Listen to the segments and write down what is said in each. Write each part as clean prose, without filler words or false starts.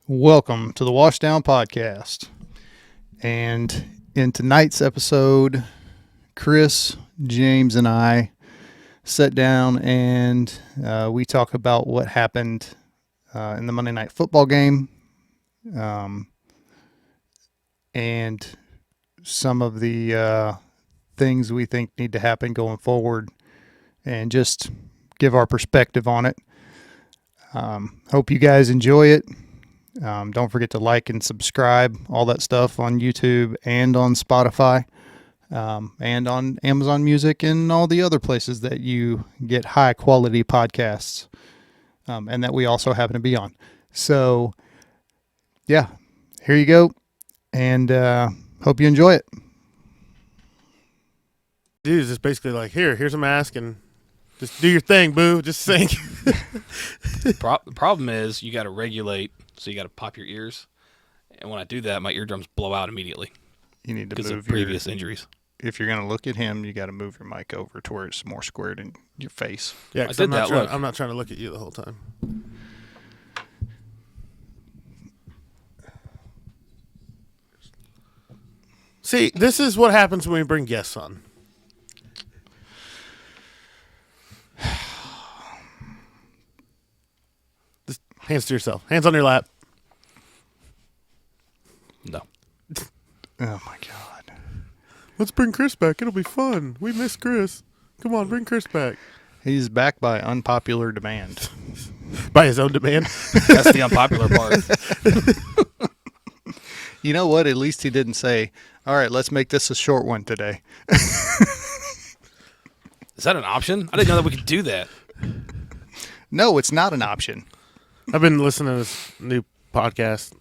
Welcome to the Washdown podcast. And in tonight's episode, Chris, James, and I sat down and we talk about what happened in the Monday Night Football game and some of the things we think need to happen going forward and just give our perspective on it. Hope you guys enjoy it. Don't forget to like and subscribe, all that stuff on YouTube and on Spotify, and on Amazon Music and all the other places that you get high quality podcasts, and that we also happen to be on. So, yeah, here you go, and hope you enjoy it. Dude, it's just basically like, here's a mask, and just do your thing, boo. Just sing. The problem is you got to regulate, so you got to pop your ears. And when I do that, my eardrums blow out immediately. You need to because move of previous injuries. If you're going to look at him, you got to move your mic over to where it's more squared in your face. Yeah, I did that. I'm not trying to look at you the whole time. See, this is what happens when we bring guests on. Just hands to yourself. Hands on your lap. No. Oh, my God. Let's bring Chris back. It'll be fun. We miss Chris. Come on, bring Chris back. He's back by unpopular demand. By his own demand. That's the unpopular part. You know what? At least he didn't say, all right, let's make this a short one today. Is that an option? I didn't know that we could do that. No, it's not an option. I've been listening to this new podcast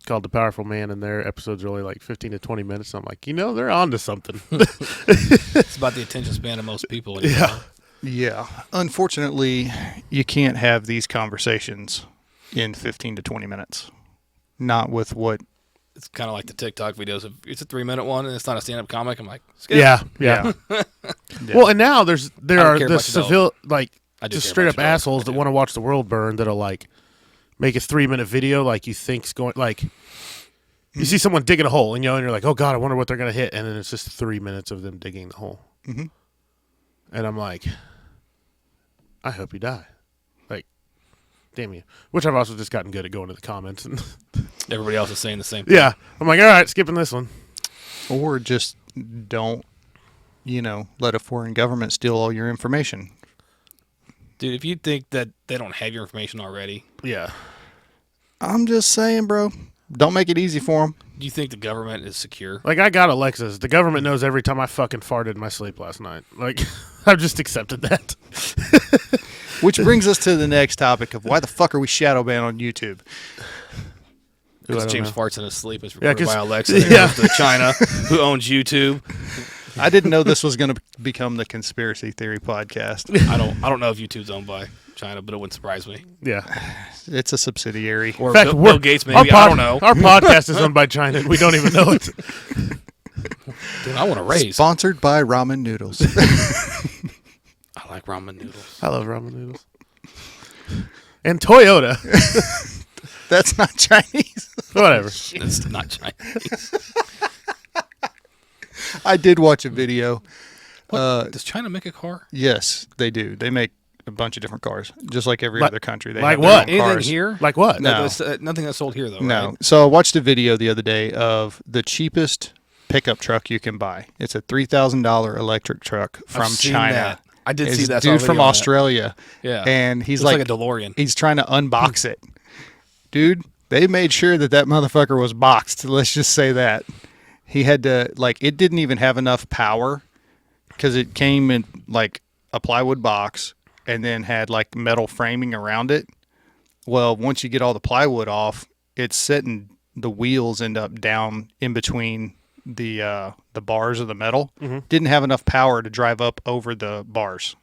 called The Powerful Man, and their episodes are only like 15 to 20 minutes. I'm like, they're on to something. It's about the attention span of most people. Anymore. Yeah. Unfortunately, you can't have these conversations in 15 to 20 minutes. Not with what... It's kind of like the TikTok videos. If it's a 3-minute one and it's not a stand-up comic, I'm like, skip. Yeah. Yeah. Well, and now there are the civil, just straight up assholes that want to watch the world burn that'll like make a 3-minute video like you think's going, like you see someone digging a hole and you're like, oh God, I wonder what they're going to hit. And then it's just 3 minutes of them digging the hole. Mm-hmm. And I'm like, I hope you die. Like, damn you. Which I've also just gotten good at going to the comments. And everybody else is saying the same thing. Yeah. I'm like, all right, skipping this one. Or just don't, let a foreign government steal all your information. Dude, if you think that they don't have your information already. Yeah. I'm just saying, bro. Don't make it easy for them. Do you think the government is secure? Like, I got Alexis. The government knows every time I fucking farted in my sleep last night. Like, I've just accepted that. Which brings us to the next topic of why the fuck are we shadow banned on YouTube? Because James farts in his sleep is recorded by Alexa. Yeah. To China, who owns YouTube. I didn't know this was going to become the conspiracy theory podcast. I don't know if YouTube's owned by China, but it wouldn't surprise me. Yeah. It's a subsidiary. Or Bill Gates, maybe. I don't know. Our podcast is owned by China, and we don't even know it. Dude, I want to raise. Sponsored by ramen noodles. I like ramen noodles. I love ramen noodles. And Toyota. That's not Chinese. Whatever. It's not Chinese. I did watch a video. Does China make a car? Yes, they do. They make a bunch of different cars, just like every other country. They like have their what? own Anything cars. here? Like what? No. Nothing that's sold here, though, No. right? So I watched a video the other day of the cheapest pickup truck you can buy. It's a $3,000 electric truck from I've seen China. that. I did see that. Dude from Australia. Yeah. And he's Looks like a DeLorean. He's trying to unbox it. Dude, they made sure that motherfucker was boxed. Let's just say that. He had to, it didn't even have enough power because it came in, a plywood box and then had, metal framing around it. Well, once you get all the plywood off, it's sitting, the wheels end up down in between the bars of the metal. Mm-hmm. Didn't have enough power to drive up over the bars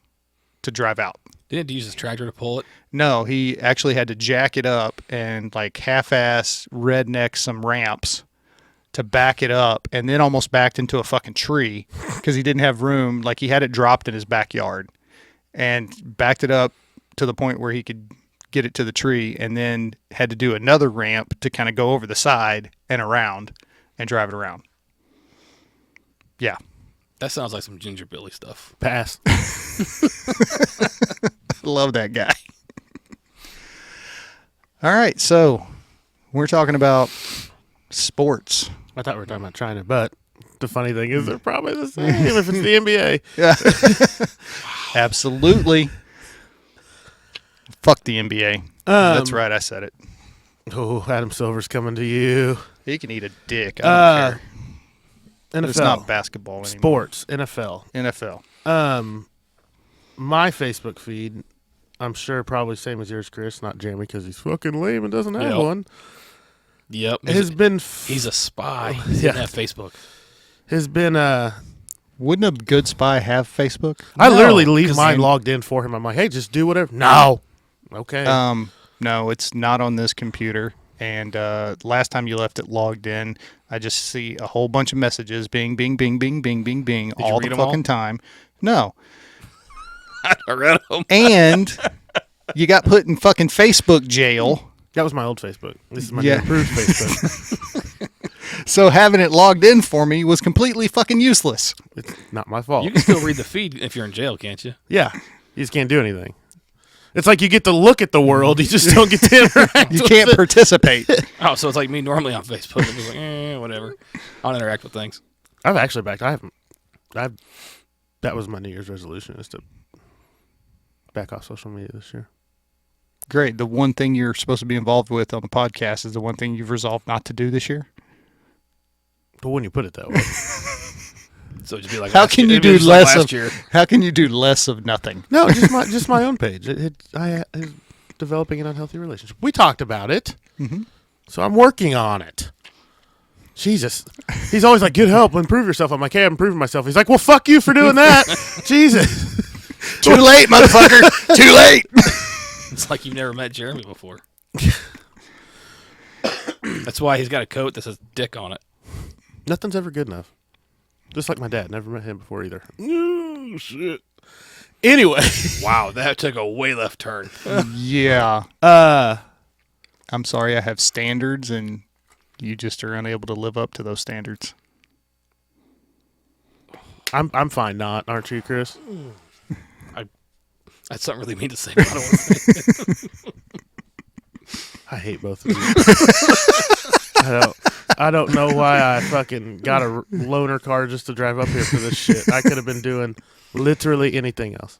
to drive out. Didn't he use his tractor to pull it? No, he actually had to jack it up and half-ass redneck some ramps to back it up, and then almost backed into a fucking tree because he didn't have room. He had it dropped in his backyard and backed it up to the point where he could get it to the tree, and then had to do another ramp to kind of go over the side and around and drive it around. Yeah. That sounds like some Ginger Billy stuff. Pass. Love that guy. All right, so we're talking about sports. I thought we were talking about China, but the funny thing is they're probably the same if it's the NBA. Yeah. Absolutely. Fuck the NBA. That's right, I said it. Oh, Adam Silver's coming to you. He can eat a dick. I don't care. NFL. It's not basketball anymore. Sports. NFL. My Facebook feed, I'm sure probably same as yours, Chris, not Jeremy because he's fucking lame and doesn't have one. Yep. He's a spy. He doesn't have Facebook. Has been Wouldn't a good spy have Facebook? I literally leave mine logged in for him. I'm like, hey, just do whatever. No. Okay. No, it's not on this computer. And last time you left it logged in, I just see a whole bunch of messages, bing, bing, bing, bing, bing, bing, bing, all the fucking time. No. I read them. And you got put in fucking Facebook jail. That was my old Facebook. This is my new approved Facebook. So having it logged in for me was completely fucking useless. It's not my fault. You can still read the feed if you're in jail, can't you? Yeah. You just can't do anything. It's like you get to look at the world, you just don't get to interact You can't participate. Oh, so it's like me normally on Facebook. I'm just like, whatever. I don't interact with things. I've actually backed. That was my New Year's resolution, is to back off social media this year. Great. The one thing you're supposed to be involved with on the podcast is the one thing you've resolved not to do this year? But when you put it that way. So it'd be like how can you do less of nothing? No, just my own page. I developing an unhealthy relationship. We talked about it. Mm-hmm. So I'm working on it. Jesus. He's always like, get help, improve yourself. I'm like, hey, I'm improving myself. He's like, well, fuck you for doing that. Jesus. Too late, motherfucker. Too late. It's like you've never met Jeremy before. That's why he's got a coat that says dick on it. Nothing's ever good enough. Just like my dad. Never met him before either. Oh, shit. Anyway. Wow, that took a way left turn. Yeah. I'm sorry I have standards and you just are unable to live up to those standards. I'm fine not, aren't you, Chris? That's something really mean to say, but I don't want to say it. I hate both of you. I don't know why I fucking got a loaner car just to drive up here for this shit. I could have been doing literally anything else.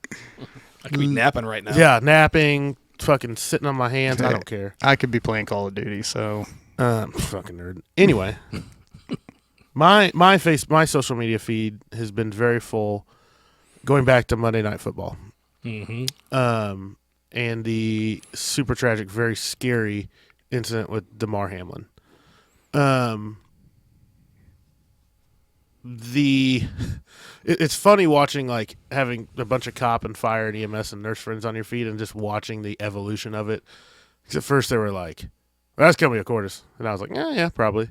I could be napping right now. Yeah, napping, fucking sitting on my hands. I don't care. I could be playing Call of Duty, so fucking nerd. Anyway, my social media feed has been very full, going back to Monday Night Football. Mm-hmm. And the super tragic, very scary incident with Damar Hamlin. It's funny watching, like, having a bunch of cop and fire and EMS and nurse friends on your feed and just watching the evolution of it. Because at first they were like, well, that's coming a Cordis. And I was like, yeah, probably.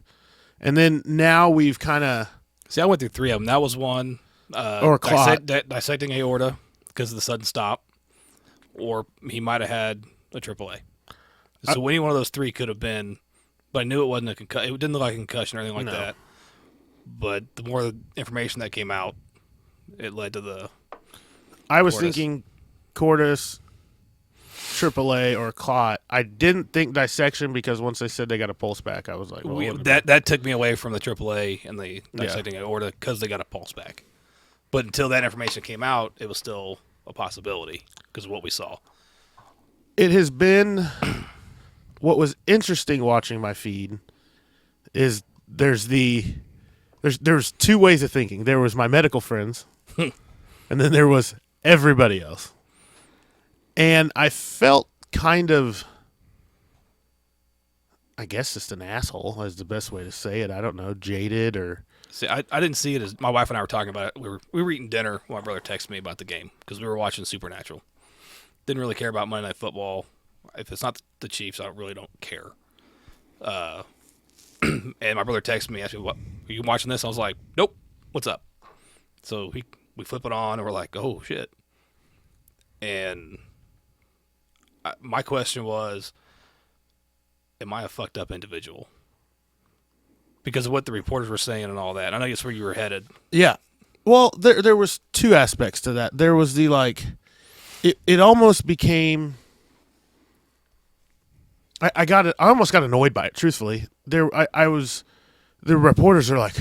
And then now we've kind of... See, I went through three of them. That was one. Or a clot. Dissecting aorta because of the sudden stop. Or he might have had a AAA. So any one of those three could have been... But I knew it wasn't a concussion. It didn't look like a concussion or anything like that. But the more information that came out, it led to the... I was thinking Cordis, AAA, or clot. I didn't think dissection because once they said they got a pulse back, I was like... Well, that took me away from the AAA and the dissecting aorta because they got a pulse back. But until that information came out, it was still a possibility because of what we saw. It has been... What was interesting watching my feed is there's two ways of thinking. There was my medical friends, and then there was everybody else. And I felt kind of, I guess just an asshole is the best way to say it. I don't know, jaded or... See, I didn't see it as... My wife and I were talking about it. We were eating dinner when my brother texted me about the game because we were watching Supernatural. Didn't really care about Monday Night Football. If it's not the Chiefs, I really don't care. And my brother texted me, asked me, "What, are you watching this?" I was like, "Nope. What's up?" So we flip it on, and we're like, "Oh shit!" And my question was, am I a fucked up individual? Because of what the reporters were saying and all that. I know that's where you were headed. Yeah. Well, there was two aspects to that. There was the it almost became. I almost got annoyed by it. Truthfully, the reporters are like,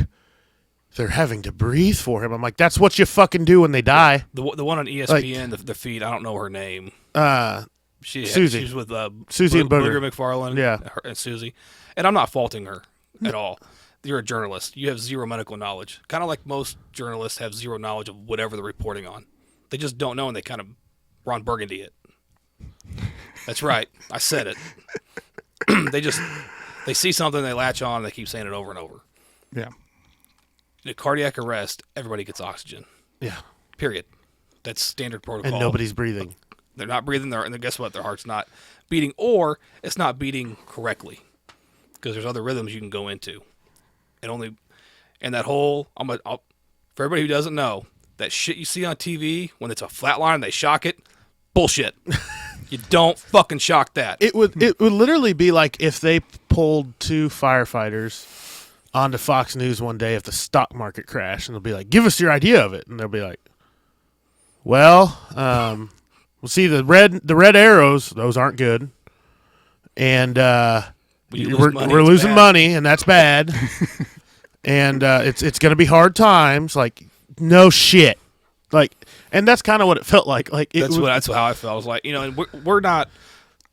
they're having to breathe for him. I'm like, that's what you fucking do when they die. The one on ESPN, the feed. I don't know her name. Susie. She was with Susie and Booger McFarlane. Yeah, and Susie. And I'm not faulting her at all. You're a journalist. You have zero medical knowledge. Kind of like most journalists have zero knowledge of whatever they're reporting on. They just don't know, and they kind of Ron Burgundy it. That's right. I said it. They see something, they latch on, and they keep saying it over and over. Yeah. In a cardiac arrest, everybody gets oxygen. Yeah. Period. That's standard protocol. And nobody's breathing. They're not breathing, and guess what? Their heart's not beating, or it's not beating correctly. Because there's other rhythms you can go into. And that whole, for everybody who doesn't know, that shit you see on TV when it's a flat line and they shock it, bullshit. You don't fucking shock that. It would literally be like if they pulled two firefighters onto Fox News one day if the stock market crashed, and they'll be like, give us your idea of it. And they'll be like, well, we'll see the red arrows, those aren't good. And we're losing money, and that's bad. And it's going to be hard times. Like, no shit. Like, and that's kind of what it felt like. That's how I felt. I was like, and we're not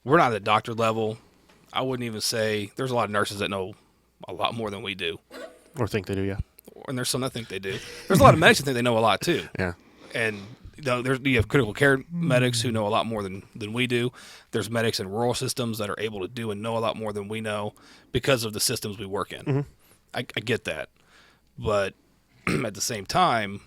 at the doctor level. I wouldn't even say there's a lot of nurses that know a lot more than we do, or think they do. Yeah, and there's some that think they do. There's a lot of medics that think they know a lot too. Yeah, and you have critical care medics who know a lot more than we do. There's medics in rural systems that are able to do and know a lot more than we know because of the systems we work in. Mm-hmm. I get that, but at the same time,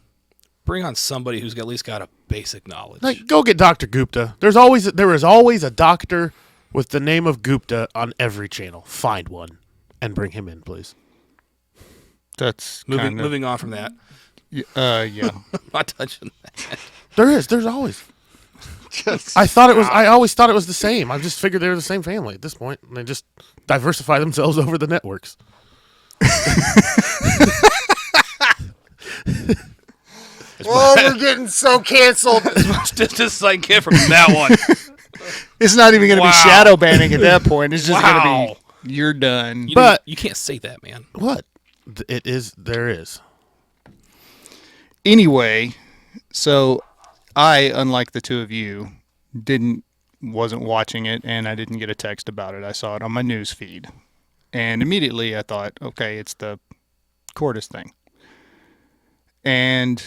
bring on somebody who's at least got a basic knowledge. Like, go get Dr. Gupta. There is always a doctor with the name of Gupta on every channel. Find one and bring him in, please. That's moving on from that. Yeah. Not touching that. There's always. I always thought it was the same. I just figured they were the same family at this point. And they just diversify themselves over the networks. We're getting so canceled. Just like get from that one. It's not even going to be shadow banning at that point. It's just going to be, you're done. You can't say that, man. What? It is. There is. Anyway, so I, unlike the two of you, wasn't watching it, and I didn't get a text about it. I saw it on my news feed. And immediately I thought, okay, it's the Cordis thing. And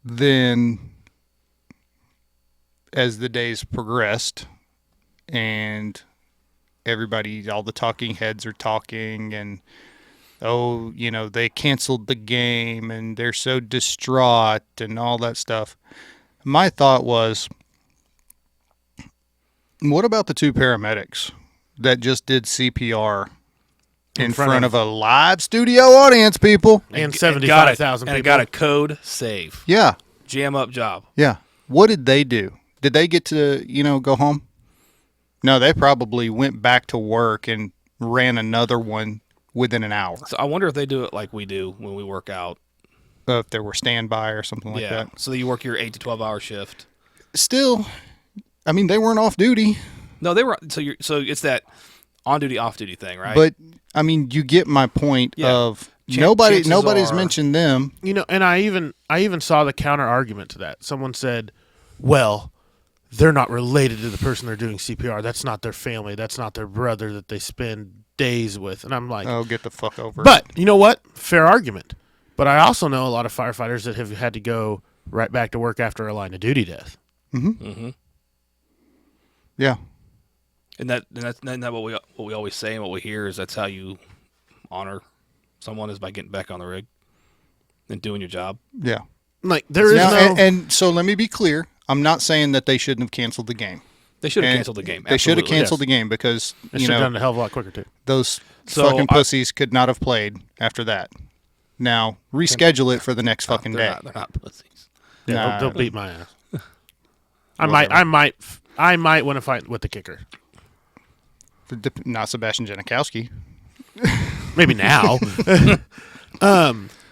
then as the days progressed and all the talking heads are talking and, they canceled the game and they're so distraught and all that stuff. My thought was, what about the two paramedics that just did CPR in front of a live studio audience, people? And 75,000 people. And it got a code save. Yeah. Jam up job. Yeah. What did they do? Did they get to, go home? No, they probably went back to work and ran another one within an hour. So I wonder if they do it like we do when we work out. If there were standby or something like that. So you work your 8 to 12 hour shift. Still, they weren't off duty. No, they were. So it's that on duty, off duty thing, right? But you get my point of nobody's mentioned them. And I even saw the counter argument to that. Someone said, "Well, they're not related to the person they're doing CPR. That's not their family. That's not their brother that they spend days with." And I'm like, "Oh, get the fuck over it." But you know what? Fair argument. But I also know a lot of firefighters that have had to go right back to work after a line of duty death. Mm-hmm. Mm-hmm. Yeah. And that's what we always say and what we hear is that's how you honor someone is by getting back on the rig and doing your job. Yeah. Like there is and so let me be clear. I'm not saying that they shouldn't have canceled the game. They should have canceled the game. They should have canceled the game because they should have done it a hell of a lot quicker too. Those fucking pussies could not have played after that. Now reschedule it for the next fucking day. They're not pussies. Yeah, they'll beat my ass. I might I might want to fight with the kicker. Not Sebastian Janikowski. Maybe now.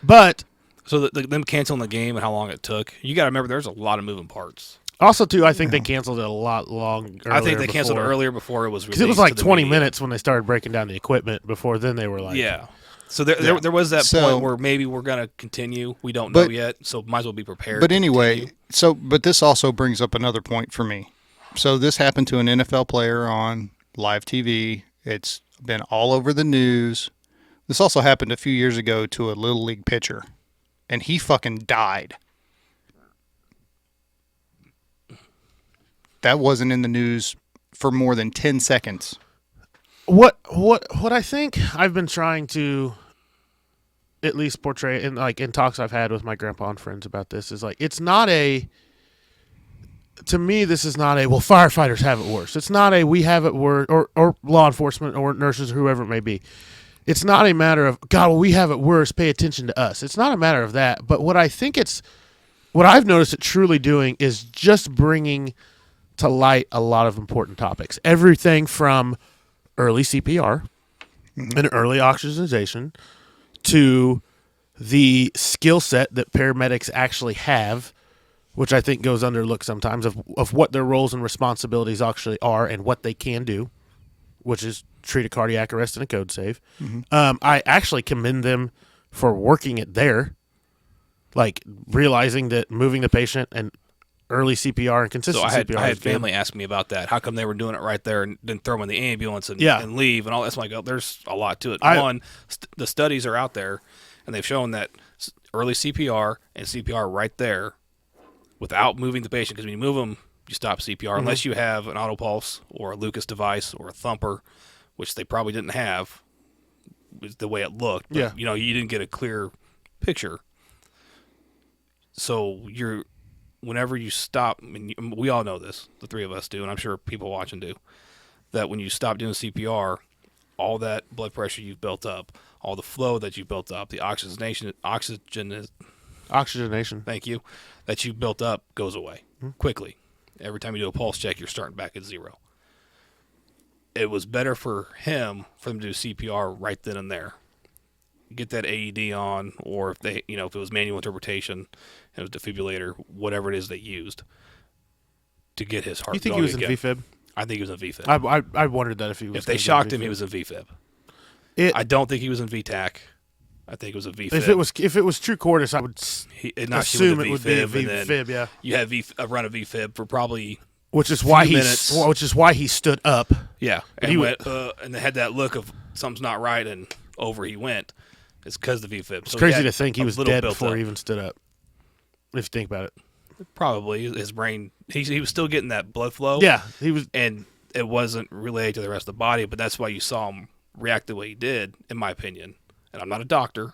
But so them canceling the game and how long it took, you got to remember there's a lot of moving parts. Also, too, I think they canceled it a lot longer. I think they canceled it earlier before it was released. Because it was like 20 minutes when they started breaking down the equipment. Before then, they were like... Yeah. So there was that point where maybe we're going to continue. We don't know yet, so might as well be prepared. But anyway, but this also brings up another point for me. So this happened to an NFL player on live TV. It's been all over the news. This also happened a few years ago to a Little League pitcher, and he fucking died. That wasn't in the news for more than 10 seconds. What I think I've been trying to at least portray in talks I've had with my grandpa and friends about this is like it's not a, to me this is not a, well, firefighters have it worse. It's not a we have it worse, or law enforcement or nurses or whoever it may be. It's not a matter of God, well, we have it worse, pay attention to us. It's not a matter of that. But what I've noticed it truly doing is just bringing to light a lot of important topics. Everything from early CPR and early oxygenation to the skill set that paramedics actually have, which I think goes underlooked sometimes, of what their roles and responsibilities actually are and what they can do, which is treat a cardiac arrest and a code save. I actually commend them for working it there, like realizing that moving the patient and early CPR and consistent CPR. I had family ask me about that. How come they were doing it right there and then throw them in the ambulance and leave and all that? So I'm like, there's a lot to it. The studies are out there, and they've shown that early CPR and CPR right there without moving the patient, because when you move them, you stop CPR unless you have an auto pulse or a Lucas device or a thumper, which they probably didn't have, was the way it looked. But, you didn't get a clear picture. So whenever you stop, I mean, we all know this, the three of us do, and I'm sure people watching do, that when you stop doing CPR, all that blood pressure you've built up, all the flow that you built up, the oxygenation, thank you, that you built up goes away quickly. Every time you do a pulse check, you're starting back at zero. It was better for them to do CPR right then and there. Get that AED on, or if they, if it was manual interpretation and it was defibrillator, whatever it is they used to get his heart. You think he was in VFib? I think he was in VFib. I wondered that if he was. If they shocked him, he was in VFib. I don't think he was in VTAC. I think it was a VFib. If it was true Cordis, I would assume it would be a VFib. Yeah, you had a run of VFib for probably. Which is why he stood up. Yeah, and he went, and they had that look of something's not right, and over he went. It's because of the VFib. It's crazy to think he was dead before he even stood up. If you think about it, probably his brain. He was still getting that blood flow. Yeah, he was, and it wasn't related to the rest of the body. But that's why you saw him react the way he did, in my opinion. And I'm not a doctor.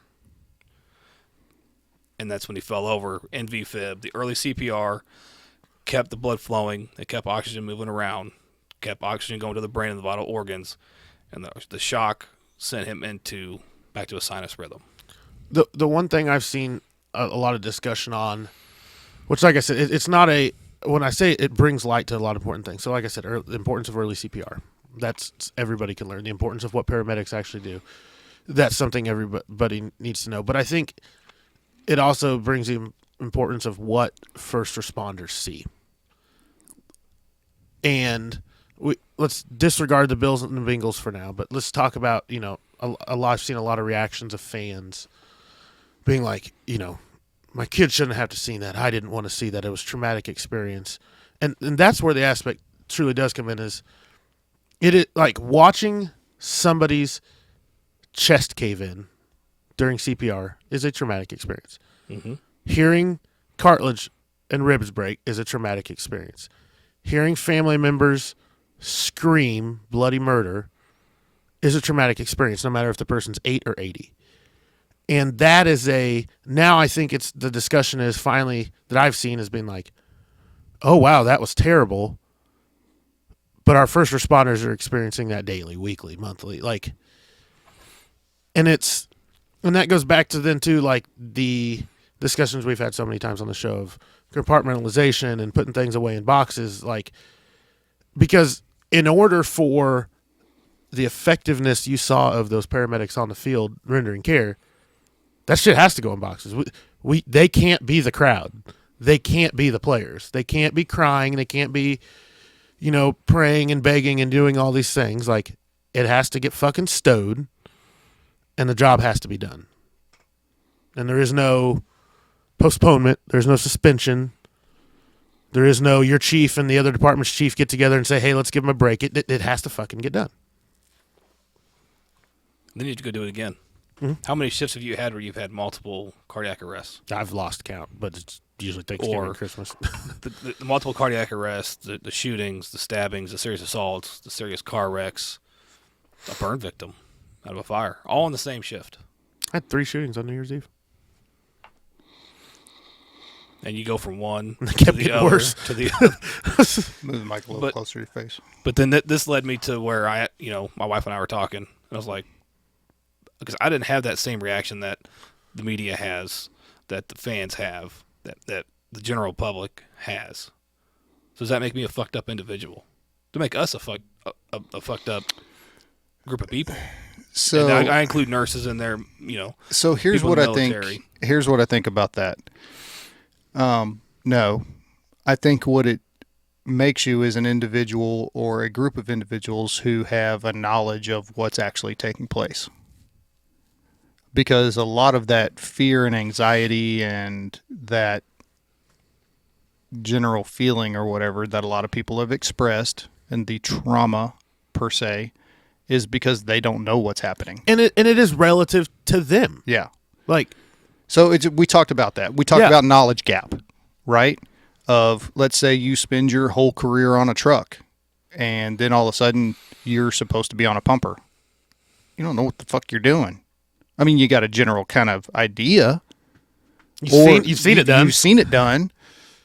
And that's when he fell over in VFib. The early CPR kept the blood flowing. It kept oxygen moving around. Kept oxygen going to the brain and the vital organs. And the shock sent him back to a sinus rhythm. The one thing I've seen a lot of discussion on, which, like I said, it's not a, when I say it brings light to a lot of important things. So like I said, the importance of early CPR. That's, everybody can learn. The importance of what paramedics actually do. That's something everybody needs to know. But I think it also brings the importance of what first responders see. And let's disregard the Bills and the Bengals for now, but let's talk about, I've seen a lot of reactions of fans being like, my kid shouldn't have to see that. I didn't want to see that. It was a traumatic experience. And that's where the aspect truly does come in, is like watching somebody's chest cave in during CPR is a traumatic experience. Mm-hmm. Hearing cartilage and ribs break is a traumatic experience. Hearing family members scream bloody murder is a traumatic experience, no matter if the person's 8 or 80. And that is now I think it's, the discussion is finally, that I've seen, has been like, oh wow, that was terrible. But our first responders are experiencing that daily, weekly, monthly. And that goes back to then too, like the discussions we've had so many times on the show of compartmentalization and putting things away in boxes. Like, because in order for the effectiveness you saw of those paramedics on the field rendering care, that shit has to go in boxes. They can't be the crowd. They can't be the players. They can't be crying. They can't be, praying and begging and doing all these things. Like, it has to get fucking stowed, and the job has to be done. And there is no postponement. There's no suspension. There is no your chief and the other department's chief get together and say, hey, let's give them a break. It has to fucking get done. Then you have to go do it again. Mm-hmm. How many shifts have you had where you've had multiple cardiac arrests? I've lost count, but it's usually Thanksgiving or Christmas. the multiple cardiac arrests, the shootings, the stabbings, the serious assaults, the serious car wrecks, a burn victim out of a fire, all in the same shift. I had 3 shootings on New Year's Eve. And you go from one to the other worse. To the other. Move the mic a little closer to your face. But then this led me to where my wife and I were talking, and I was like, because I didn't have that same reaction that the media has, that the fans have, that the general public has. So does that make me a fucked up individual? To make us a fucked up group of people? So and I include nurses in there, So here's what I think. Here's what I think about that. No, I think what it makes you is an individual or a group of individuals who have a knowledge of what's actually taking place. Because a lot of that fear and anxiety and that general feeling or whatever that a lot of people have expressed, and the trauma per se, is because they don't know what's happening. And it is relative to them. Yeah. So we talked about that. We talked about knowledge gap, right? Of, let's say you spend your whole career on a truck, and then all of a sudden you're supposed to be on a pumper. You don't know what the fuck you're doing. I mean, you got a general kind of idea. You've seen it done. You've seen it done,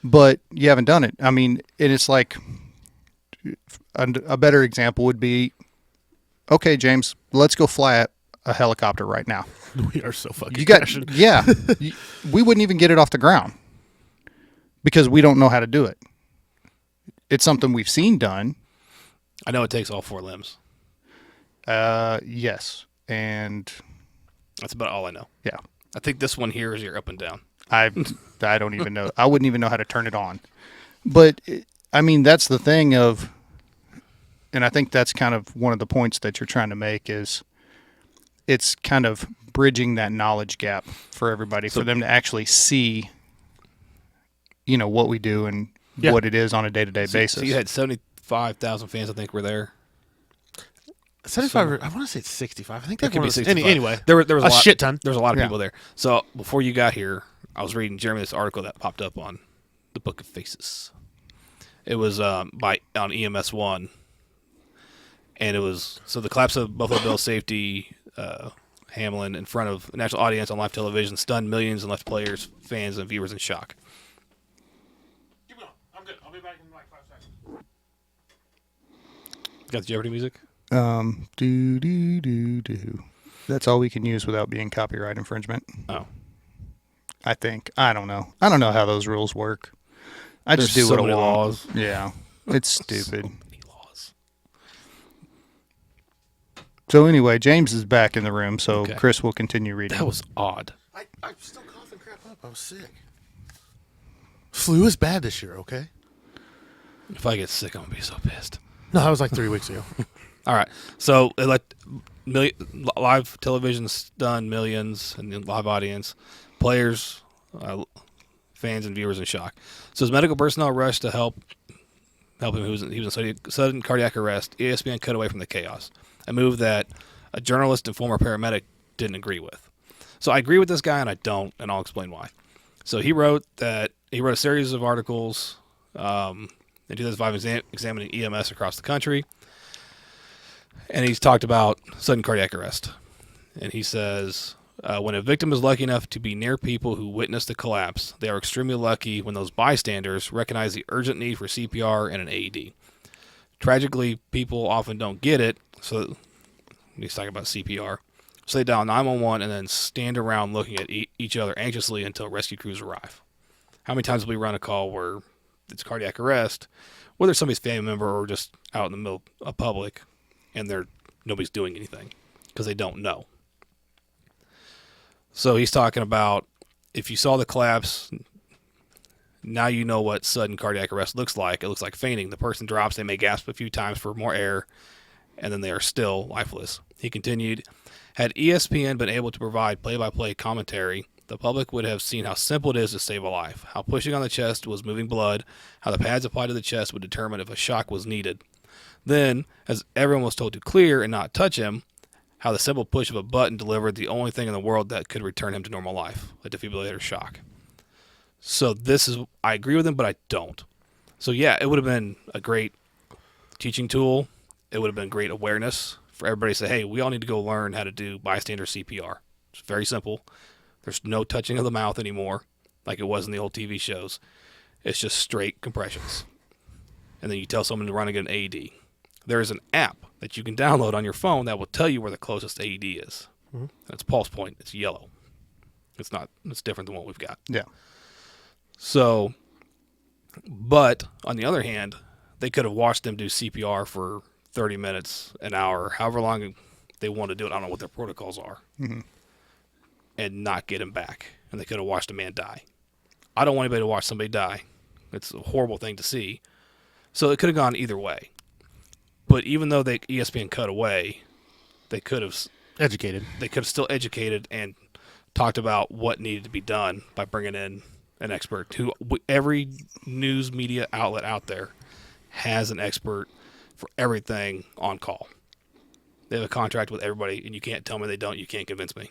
but you haven't done it. I mean, and it's like a better example would be, okay, James, let's go fly a helicopter right now. We are so fucking passionate. Yeah. We wouldn't even get it off the ground because we don't know how to do it. It's something we've seen done. I know it takes all 4 limbs. Yes. And that's about all I know. Yeah. I think this one here is your up and down. I don't even know. I wouldn't even know how to turn it on. But, I mean, that's the thing of, and I think that's kind of one of the points that you're trying to make is it's kind of bridging that knowledge gap for everybody, for them to actually see, what we do and what it is on a day-to-day basis. So you had 75,000 fans, I think, were there. 75. I want to say it's 65. I think that could be 65. Anyway, there was a shit ton. There was a lot of people there. So before you got here, I was reading Jeremy this article that popped up on the Book of Faces. It was on EMS 1, and it was the collapse of Buffalo Bills safety Hamlin in front of a national audience on live television stunned millions and left players, fans, and viewers in shock. Keep going. I'm good. I'll be back in like 5 seconds. Got the Jeopardy music? Do. That's all we can use without being copyright infringement. Oh. I think. I don't know. I don't know how those rules work. Just do what I want. Laws. Yeah. It's stupid. So many laws. So anyway, James is back in the room, so Chris will continue reading. That was odd. I'm still coughing crap up. I was sick. Flu is bad this year, okay? If I get sick, I'm going to be so pissed. No, that was like 3 weeks ago. All right. So live television stunned millions and live audience. Players, fans, and viewers in shock. So as medical personnel rushed to help him, he was in sudden cardiac arrest. ESPN cut away from the chaos, a move that a journalist and former paramedic didn't agree with. So I agree with this guy, and I don't, and I'll explain why. So he wrote a series of articles in 2005 examining EMS across the country, and he's talked about sudden cardiac arrest. And he says, when a victim is lucky enough to be near people who witnessed the collapse, they are extremely lucky when those bystanders recognize the urgent need for CPR and an AED. Tragically, people often don't get it, so he's talking about CPR. So they dial 911 and then stand around looking at each other anxiously until rescue crews arrive. How many times have we run a call where it's cardiac arrest, whether it's somebody's family member or just out in the middle of public, and nobody's doing anything because they don't know. So he's talking about if you saw the collapse, now you know what sudden cardiac arrest looks like. It looks like fainting. The person drops, they may gasp a few times for more air, and then they are still lifeless. He continued, had ESPN been able to provide play-by-play commentary, the public would have seen how simple it is to save a life, how pushing on the chest was moving blood, how the pads applied to the chest would determine if a shock was needed. Then, as everyone was told to clear and not touch him, how the simple push of a button delivered the only thing in the world that could return him to normal life, a defibrillator shock. So I agree with him, but I don't. So yeah, it would have been a great teaching tool. It would have been great awareness for everybody to say, hey, we all need to go learn how to do bystander CPR. It's very simple. There's no touching of the mouth anymore like it was in the old TV shows. It's just straight compressions. And then you tell someone to run and get an AED. There is an app that you can download on your phone that will tell you where the closest AED is. Mm-hmm. It's pulse point. It's yellow. It's different than what we've got. Yeah. So, but on the other hand, they could have watched them do CPR for 30 minutes, an hour, however long they want to do it. I don't know what their protocols are. Mm-hmm. And not get him back. And they could have watched a man die. I don't want anybody to watch somebody die. It's a horrible thing to see. So it could have gone either way. But even though ESPN cut away, they could have educated. They could have still educated and talked about what needed to be done by bringing in an expert. Every news media outlet out there has an expert for everything on call. They have a contract with everybody, and you can't tell me they don't. You can't convince me.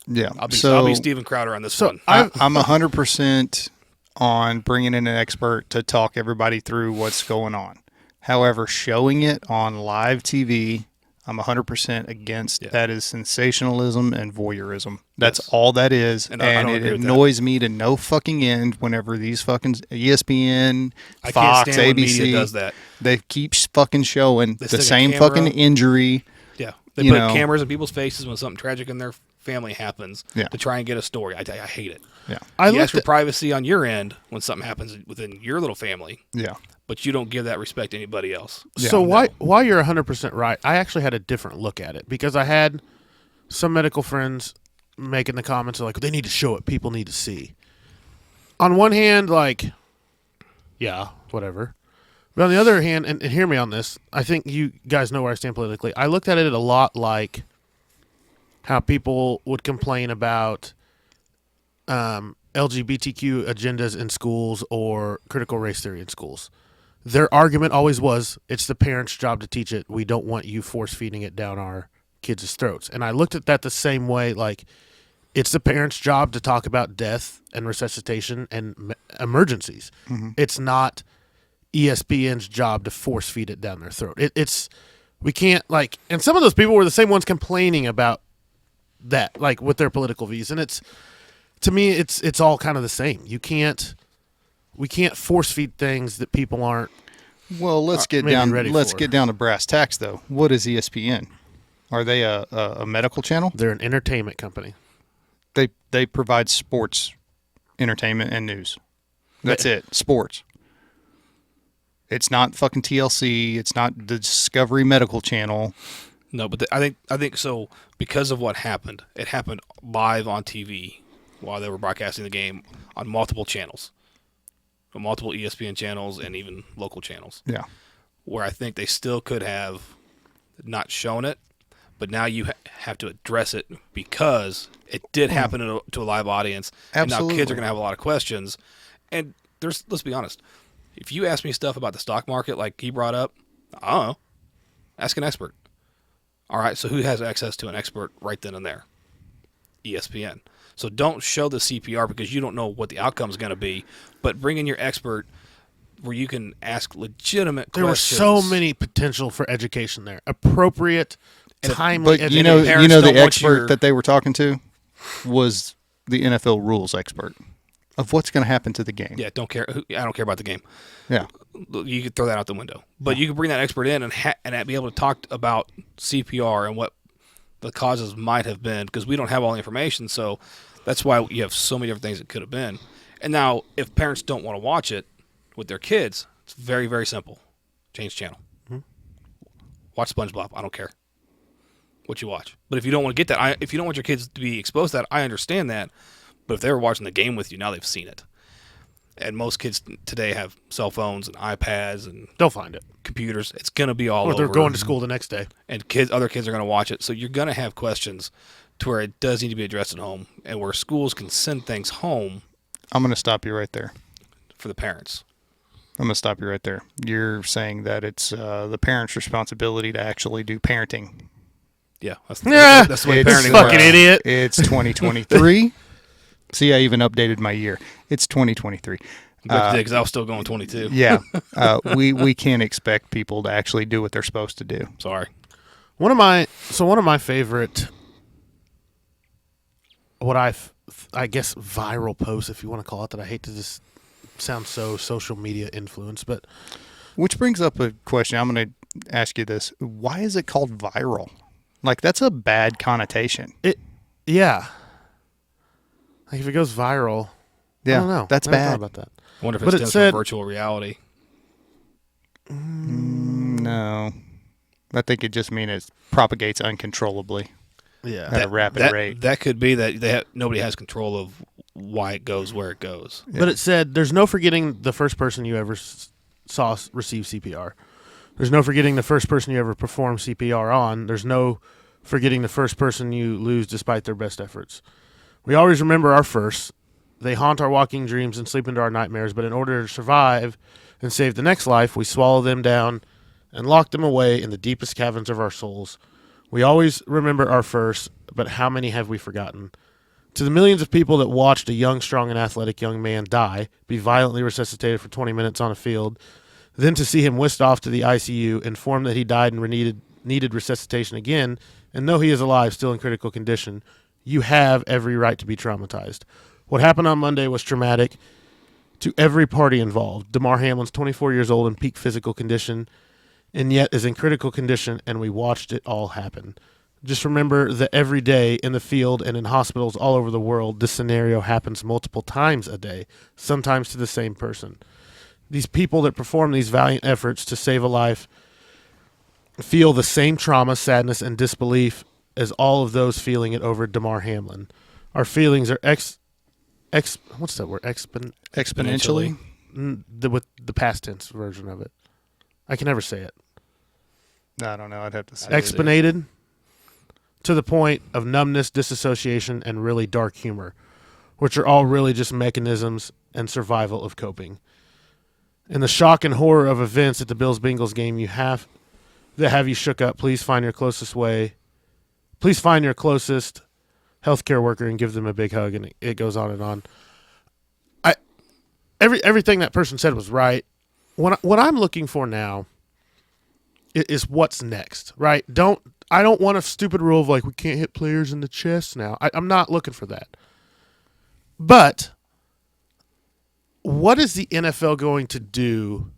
Yeah, I'll be Steven Crowder on this one. I'm 100% on bringing in an expert to talk everybody through what's going on. However, showing it on live TV, I'm 100% against. Yeah. That is sensationalism and voyeurism. That's all that is. And it annoys me to no fucking end whenever these fucking ESPN, Fox, ABC, media does that. They keep fucking showing the same fucking injury. Yeah. They put cameras in people's faces when something tragic in their family happens to try and get a story. I hate it. Yeah. You ask for privacy on your end when something happens within your little family. Yeah. But you don't give that respect to anybody else. Yeah, so while you're 100% right, I actually had a different look at it because I had some medical friends making the comments like, they need to show it. People need to see. On one hand, like, yeah, whatever. But on the other hand, and hear me on this, I think you guys know where I stand politically. I looked at it a lot like how people would complain about LGBTQ agendas in schools or critical race theory in schools. Their argument always was, it's the parents' job to teach it. We don't want you force-feeding it down our kids' throats. And I looked at that the same way, like, it's the parents' job to talk about death and resuscitation and emergencies. Mm-hmm. It's not ESPN's job to force-feed it down their throat. We can't, like, and some of those people were the same ones complaining about that, like, with their political views. And to me, it's all kind of the same. We can't force feed things that people aren't. Well, let's get down to brass tacks, though. What is ESPN? Are they a medical channel? They're an entertainment company. They provide sports, entertainment, and news. That's it. Sports. It's not fucking TLC. It's not the Discovery Medical Channel. No, but I think so because of what happened. It happened live on TV while they were broadcasting the game on multiple channels. Multiple ESPN channels and even local channels. Yeah. Where I think they still could have not shown it, but now you have to address it because it did happen to a live audience. Absolutely. And now kids are going to have a lot of questions. And let's be honest, if you ask me stuff about the stock market like he brought up, I don't know. Ask an expert. All right, so who has access to an expert right then and there? ESPN. So don't show the CPR because you don't know what the outcome is going to be, but bring in your expert where you can ask legitimate questions. There were so many potential for education there. Appropriate, timely education. But you know the expert that they were talking to was the NFL rules expert of what's going to happen to the game. Yeah, I don't care about the game. Yeah. You could throw that out the window. But you could bring that expert in and be able to talk about CPR and what the causes might have been because we don't have all the information, so that's why you have so many different things it could have been. And now, if parents don't want to watch it, with their kids, it's very, very simple. Change channel. Mm-hmm. Watch SpongeBob. I don't care what you watch. But if you don't want to get that, if you don't want your kids to be exposed to that, I understand that. But if they were watching the game with you, now they've seen it. And most kids today have cell phones and iPads and they'll find it. Computers. It's going to be all over. Or they're going to school the next day. And other kids are going to watch it. So you're going to have questions to where it does need to be addressed at home, and where schools can send things home. I'm going to stop you right there. For the parents. I'm going to stop you right there. You're saying that it's the parents' responsibility to actually do parenting. Yeah. That's the way parenting works. Fucking idiot. It's 2023. See, I even updated my year. It's 2023. Because I was still going 22. Yeah. We can't expect people to actually do what they're supposed to do. Sorry. One of my favorite, I guess viral posts, if you want to call it that. I hate to just sound so social media influenced, but which brings up a question. I'm going to ask you this: why is it called viral? Like, that's a bad connotation. Yeah. Like if it goes viral, yeah, I don't know. That's bad. About that. I wonder if it stems from virtual reality. No, I think it just means it propagates uncontrollably. Yeah, at a rapid rate. That could be that nobody has control of why it goes where it goes. Yeah. But it said there's no forgetting the first person you ever saw receive CPR. There's no forgetting the first person you ever performed CPR on. There's no forgetting the first person you lose despite their best efforts. We always remember our firsts. They haunt our walking dreams and sleep into our nightmares, but in order to survive and save the next life, we swallow them down and lock them away in the deepest caverns of our souls. We always remember our firsts, but how many have we forgotten? To the millions of people that watched a young, strong, and athletic young man die, be violently resuscitated for 20 minutes on a field, then to see him whisked off to the ICU, informed that he died and needed resuscitation again, and know he is alive, still in critical condition, you have every right to be traumatized. What happened on Monday was traumatic to every party involved. Damar Hamlin's 24 years old in peak physical condition, and yet is in critical condition, and we watched it all happen. Just remember that every day in the field and in hospitals all over the world, this scenario happens multiple times a day, sometimes to the same person. These people that perform these valiant efforts to save a life feel the same trauma, sadness, and disbelief as all of those feeling it over Damar Hamlin. Our feelings are what's that word? Exponentially? With the past tense version of it. I can never say it. I don't know. I'd have to say Exponented to the point of numbness, disassociation, and really dark humor, which are all really just mechanisms and survival of coping. In the shock and horror of events at the Bills-Bengals game that have you shook up, please find your closest healthcare worker and give them a big hug, and it goes on and on. Everything that person said was right. What I'm looking for now is what's next, right? I don't want a stupid rule of like we can't hit players in the chest now. I'm not looking for that. But what is the NFL going to do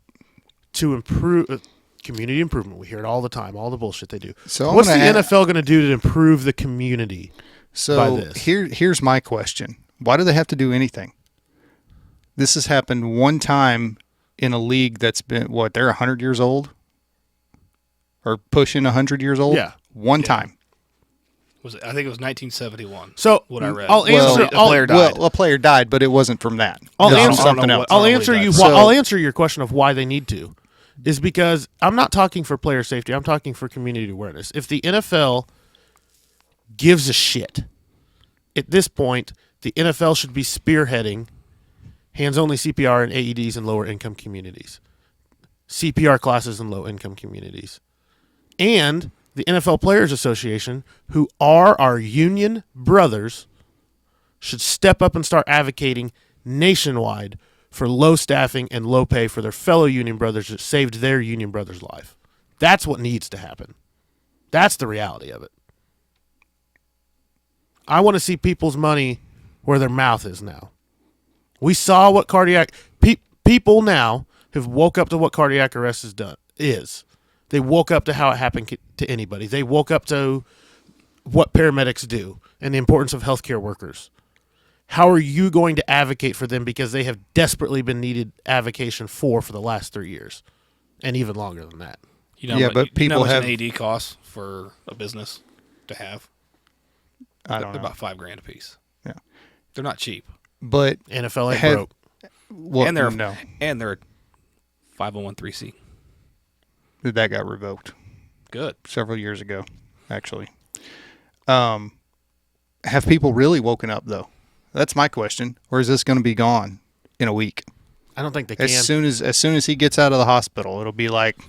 to improve community improvement? We hear it all the time, all the bullshit they do. So what's the NFL going to do to improve the community? So here's my question. Why do they have to do anything? This has happened one time in a league that's been, they're 100 years old? Or pushing 100 years old? Yeah. One time. I think it was 1971. So what I read. A player died. Well, a player died, but it wasn't from that. I'll else. answer your question of why they need to. Is because I'm not talking for player safety. I'm talking for community awareness. If the NFL gives a shit, at this point, the NFL should be spearheading hands-only CPR and AEDs in lower-income communities, CPR classes in low-income communities, and the NFL Players Association, who are our union brothers, should step up and start advocating nationwide for low staffing and low pay for their fellow union brothers that saved their union brother's life. That's what needs to happen. That's the reality of it. I want to see people's money where their mouth is now. We saw what cardiac people now have woke up to what cardiac arrest is. They woke up to how it happened to anybody. They woke up to what paramedics do and the importance of healthcare workers. how are you going to advocate for them because they have desperately been needed advocation for the last 3 years, and even longer than that. But people have an AD costs for a business to have. I don't know. They're about $5,000 a piece. Yeah, they're not cheap. But NFL ain't broke. Well, and they're no. 501(c)(3). That got revoked. Good. Several years ago, actually. Have people really woken up though? That's my question. Or is this going to be gone in a week? I don't think they can. As soon as he gets out of the hospital, it'll be like,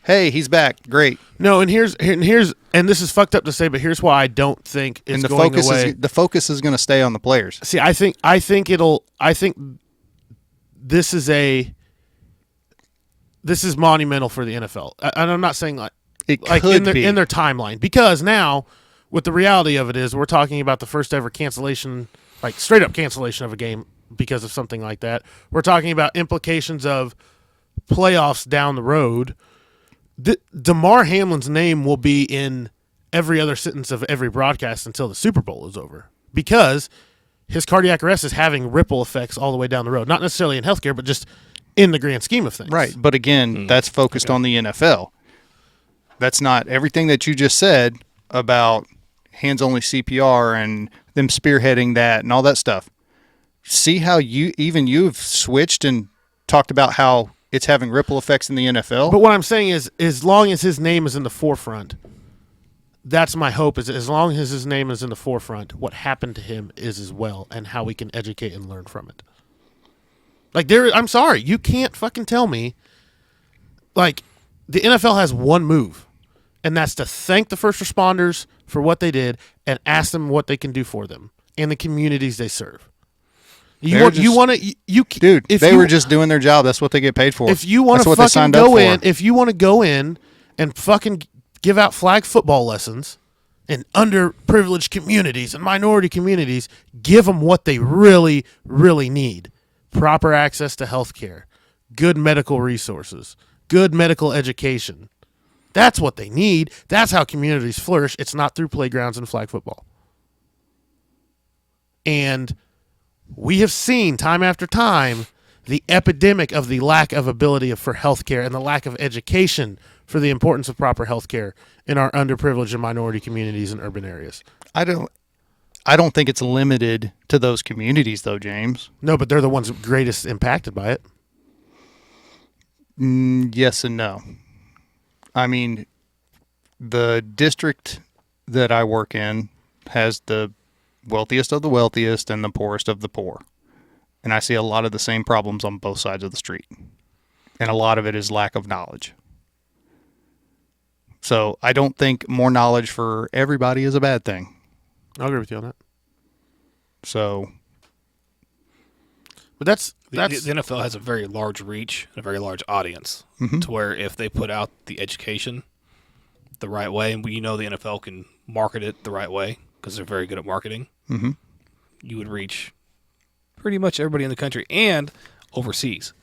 hey, he's back. Great. No, and here's and this is fucked up to say, but here's why I don't think it's going away. The focus is going to stay on the players. See, I think this is monumental for the NFL. And I'm not saying in their timeline, because now what the reality of it is, we're talking about the first ever cancellation, like straight up cancellation of a game because of something like that. We're talking about implications of playoffs down the road. Damar Hamlin's name will be in every other sentence of every broadcast until the Super Bowl is over, because his cardiac arrest is having ripple effects all the way down the road, not necessarily in healthcare, but just in the grand scheme of things. Right. But again, that's focused on the NFL. That's not everything that you just said about hands-only CPR and them spearheading that and all that stuff. See how you've switched and talked about how it's having ripple effects in the NFL? But what I'm saying is, as long as his name is in the forefront, that's my hope, is as long as his name is in the forefront, what happened to him is as well, and how we can educate and learn from it. Like, I'm sorry, you can't fucking tell me, like, the NFL has one move, and that's to thank the first responders for what they did and ask them what they can do for them and the communities they serve. Dude, if they were just doing their job, that's what they get paid for. If you want to fucking go in and fucking give out flag football lessons in underprivileged communities and minority communities, give them what they really, really need. Proper access to health care, good medical resources, good medical education. That's what they need. That's how communities flourish. It's not through playgrounds and flag football. And we have seen time after time the epidemic of the lack of ability for healthcare and the lack of education for the importance of proper healthcare in our underprivileged and minority communities and urban areas. I don't think it's limited to those communities, though, James. No, but they're the ones greatest impacted by it. Yes and no. I mean, the district that I work in has the wealthiest of the wealthiest and the poorest of the poor. And I see a lot of the same problems on both sides of the street. And a lot of it is lack of knowledge. So I don't think more knowledge for everybody is a bad thing. I'll agree with you on that. So, but that's the NFL has a very large reach and a very large audience, to where if they put out the education the right way, and the NFL can market it the right way because they're very good at marketing, you would reach pretty much everybody in the country and overseas,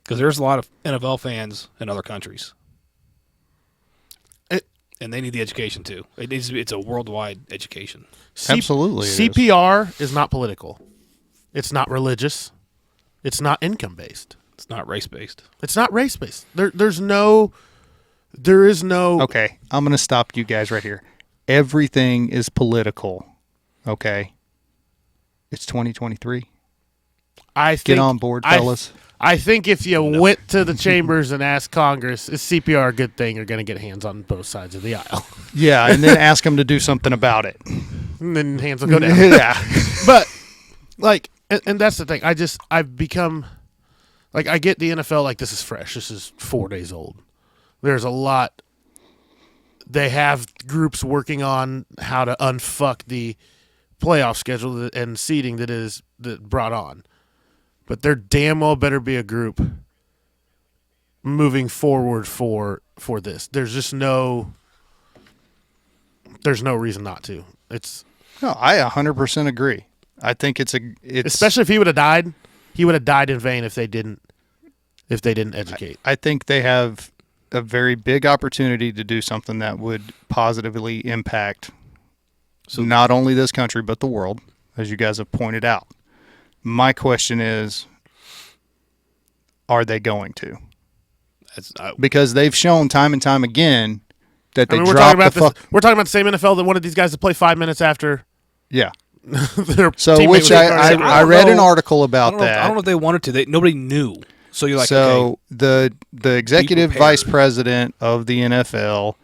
because there's a lot of NFL fans in other countries. And they need the education too. It's a worldwide education. Absolutely. CPR is not political. It's not religious. It's not income based. It's not race based. It's not race based. There is no. Okay, I'm going to stop you guys right here. Everything is political. Okay. It's 2023. Get on board, fellas. I think if you went to the chambers and asked Congress, is CPR a good thing, you're going to get hands on both sides of the aisle. Yeah, and then ask them to do something about it. And then hands will go down. Yeah. But, like, and that's the thing. I've become, like, I get the NFL, like, this is fresh. This is 4 days old. There's a lot. They have groups working on how to unfuck the playoff schedule and seeding that brought on. But there damn well better be a group moving forward for this. There's no reason not to. No, I 100% agree. I think it's especially if he would have died in vain if they didn't educate. I think they have a very big opportunity to do something that would positively impact not only this country but the world. as you guys have pointed out. My question is, are they going to? Because they've shown time and time again that they we're talking about the same NFL that wanted these guys to play 5 minutes after. Yeah. Their so, which I read an article about that. I don't know if they wanted to. Nobody knew. So you're like, so okay, the executive vice president of the NFL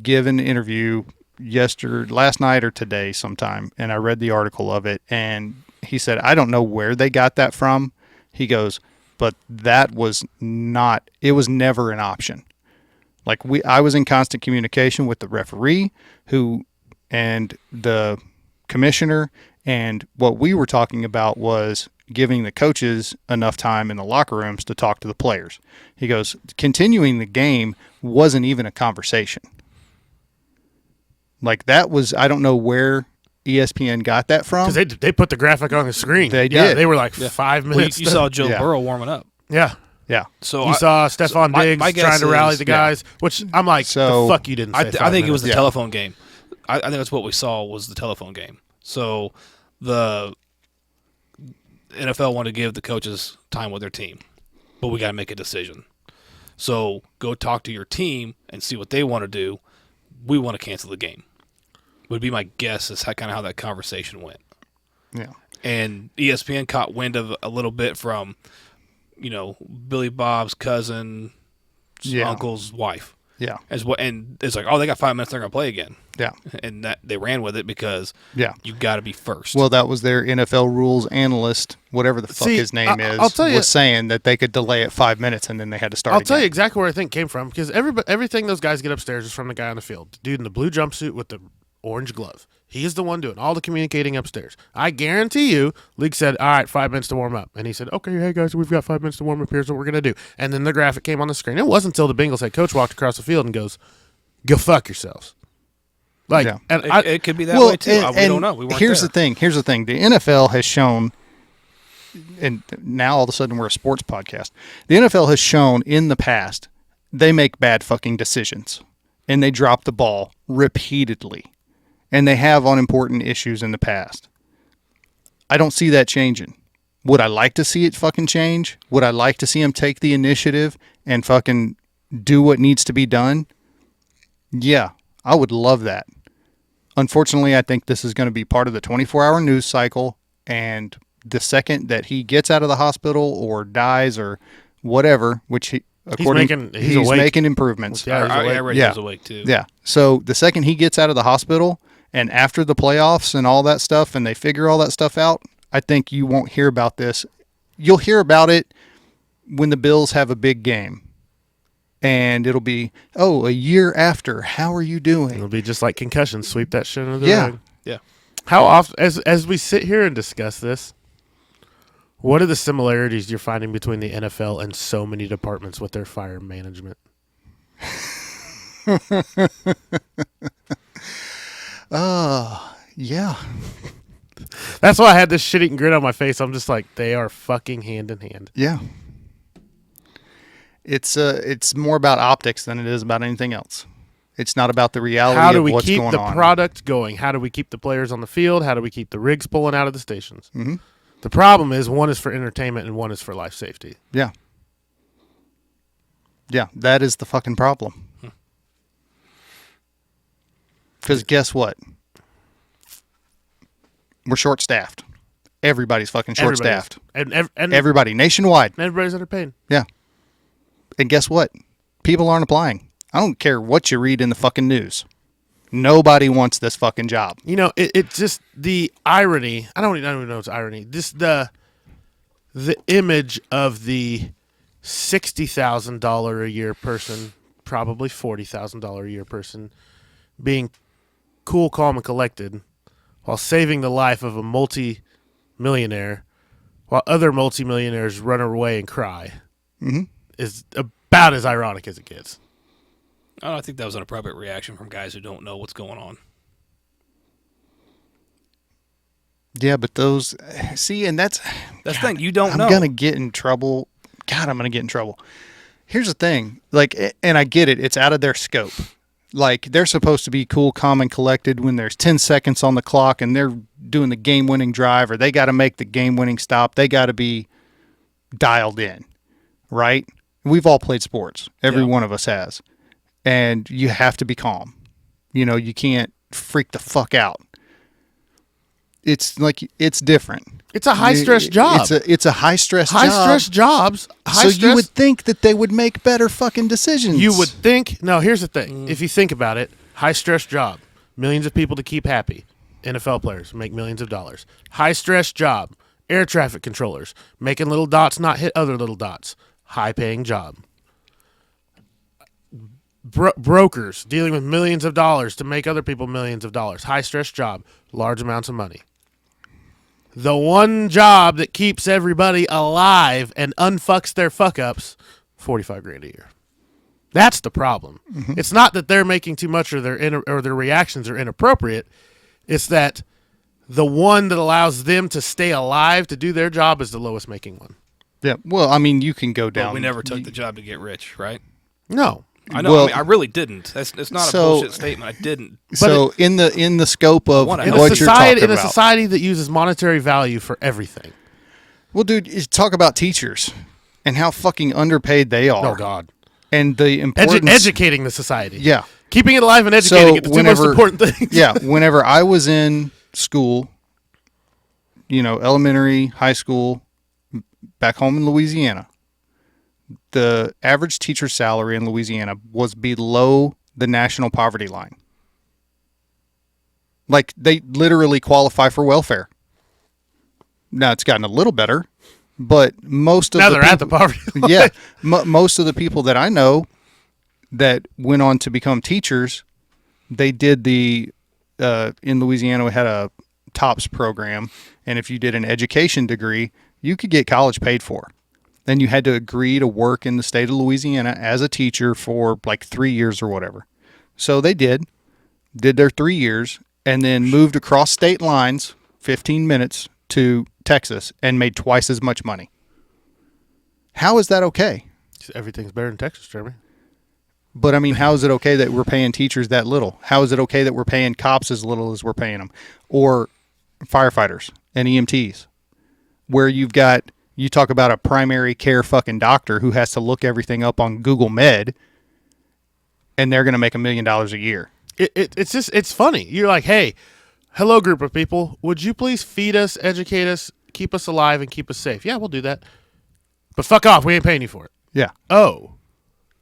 gave an interview last night or today sometime, and I read the article of it, and he said, I don't know where they got that from. He goes, but that was not, it was never an option. Like I was in constant communication with the referee and the commissioner, and what we were talking about was giving the coaches enough time in the locker rooms to talk to the players. He goes, continuing the game wasn't even a conversation. Like that was, I don't know where ESPN got that from. Because they put the graphic on the screen. They did. They were like 5 minutes. Well, you saw Joe Burrow warming up. Yeah. Yeah. So you saw Stephon Diggs trying to rally the guys, which I'm like, the fuck you didn't say. I think it was the telephone game. I think that's what we saw was the telephone game. So the NFL wanted to give the coaches time with their team, but we got to make a decision. So go talk to your team and see what they want to do. We want to cancel the game. Would be my guess is kind of how that conversation went. Yeah. And ESPN caught wind of a little bit from, Billy Bob's cousin, uncle's wife. Yeah. And it's like, oh, they got 5 minutes, they're going to play again. Yeah. And that they ran with it because you got to be first. Well, that was their NFL rules analyst, whatever the fuck his name was saying that they could delay it 5 minutes and then they had to start I'll tell you exactly where I think it came from, because everything those guys get upstairs is from the guy on the field. The dude in the blue jumpsuit with the orange glove. He's the one doing all the communicating upstairs. I guarantee you, league said, all right, 5 minutes to warm up. And he said, okay, hey, guys, we've got 5 minutes to warm up. Here's what we're going to do. And then the graphic came on the screen. It wasn't until the Bengals head coach walked across the field and goes, go fuck yourselves. Like, and it could be that way, too. We don't know. We weren't Here's the thing. The NFL has shown, and now all of a sudden we're a sports podcast. The NFL has shown in the past they make bad fucking decisions, and they drop the ball repeatedly. And they have on important issues in the past. I don't see that changing. Would I like to see it fucking change? Would I like to see them take the initiative and fucking do what needs to be done? Yeah, I would love that. Unfortunately, I think this is going to be part of the 24-hour news cycle, and the second that he gets out of the hospital or dies or whatever, which he's making improvements. I read he was awake too. Yeah. So the second he gets out of the hospital and after the playoffs and all that stuff and they figure all that stuff out, I think you won't hear about this. You'll hear about it when the Bills have a big game. And it'll be, a year after, how are you doing? It'll be just like concussions. Sweep that shit under the rug. Yeah. How often, as we sit here and discuss this, what are the similarities you're finding between the NFL and so many departments with their fire management? Yeah. That's why I had this shit-eating grin on my face. I'm just like, they are fucking hand in hand. Yeah. It's more about optics than it is about anything else. It's not about the reality of what's going on. How do we keep the product going? How do we keep the players on the field? How do we keep the rigs pulling out of the stations? Mm-hmm. The problem is one is for entertainment and one is for life safety. Yeah. Yeah, that is the fucking problem. Because guess what? We're short-staffed. Everybody's fucking short-staffed. And everybody, nationwide. Everybody's underpaid. Yeah. And guess what? People aren't applying. I don't care what you read in the fucking news. Nobody wants this fucking job. It's just the irony. I don't even know it's irony. Just the image of the $60,000 a year person, probably $40,000 a year person, being cool, calm, and collected while saving the life of a multi-millionaire while other multi-millionaires run away and cry is about as ironic as it gets. I think that was an appropriate reaction from guys who don't know what's going on. Yeah, but those... See, and that's the thing. You don't know. I'm going to get in trouble. God, I'm going to get in trouble. Here's the thing. Like, and I get it. It's out of their scope. Like, they're supposed to be cool, calm, and collected when there's 10 seconds on the clock and they're doing the game-winning drive, or they got to make the game-winning stop. They got to be dialed in, right? We've all played sports. Every one of us has. And you have to be calm. You can't freak the fuck out. It's different. It's a high-stress job. It's a high-stress job. High-stress jobs. You would think that they would make better fucking decisions. You would think. No, here's the thing. If you think about it, high-stress job. Millions of people to keep happy. NFL players make millions of dollars. High-stress job. Air traffic controllers. Making little dots not hit other little dots. High-paying job. Brokers dealing with millions of dollars to make other people millions of dollars. High-stress job. Large amounts of money. The one job that keeps everybody alive and unfucks their fuck-ups, $45,000 a year. That's the problem. Mm-hmm. It's not that they're making too much or their reactions are inappropriate. It's that the one that allows them to stay alive to do their job is the lowest making one. Yeah. Well, I mean, you can go down. But we never took the job to get rich, right? No. I know. I really didn't. It's not a bullshit statement. I didn't. So in the scope of what you're talking about, in a society that uses monetary value for everything. Well, dude, you talk about teachers and how fucking underpaid they are. Oh God. And the importance educating the society. Yeah. Keeping it alive and educating it, the two most important things. Yeah. Whenever I was in school, elementary, high school, back home in Louisiana, the average teacher's salary in Louisiana was below the national poverty line. Like, they literally qualify for welfare. Now, it's gotten a little better, but most of they're at the poverty line. Yeah. Most of the people that I know that went on to become teachers, they did in Louisiana, we had a TOPS program, and if you did an education degree, you could get college paid for. Then you had to agree to work in the state of Louisiana as a teacher for like 3 years or whatever. So they did their 3 years, and then moved across state lines, 15 minutes to Texas, and made twice as much money. How is that okay? Everything's better in Texas, Jeremy. But I mean, how is it okay that we're paying teachers that little? How is it okay that we're paying cops as little as we're paying them? Or firefighters and EMTs, where you talk about a primary care fucking doctor who has to look everything up on Google Med, and they're going to make $1 million a year. It's funny. You're like, hey, hello, group of people. Would you please feed us, educate us, keep us alive, and keep us safe? Yeah, we'll do that. But fuck off. We ain't paying you for it. Yeah. Oh.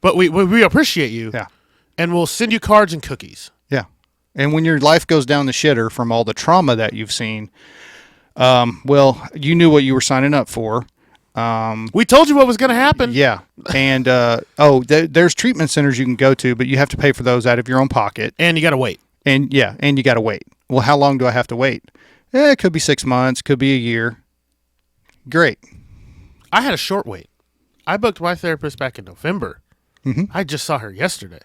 But we appreciate you. Yeah. And we'll send you cards and cookies. Yeah. And when your life goes down the shitter from all the trauma that you've seen, well, you knew what you were signing up for. We told you what was going to happen. Yeah. And, there's treatment centers you can go to, but you have to pay for those out of your own pocket. And you got to wait. And you got to wait. Well, how long do I have to wait? It could be 6 months, could be a year. Great. I had a short wait. I booked my therapist back in November. Mm-hmm. I just saw her yesterday.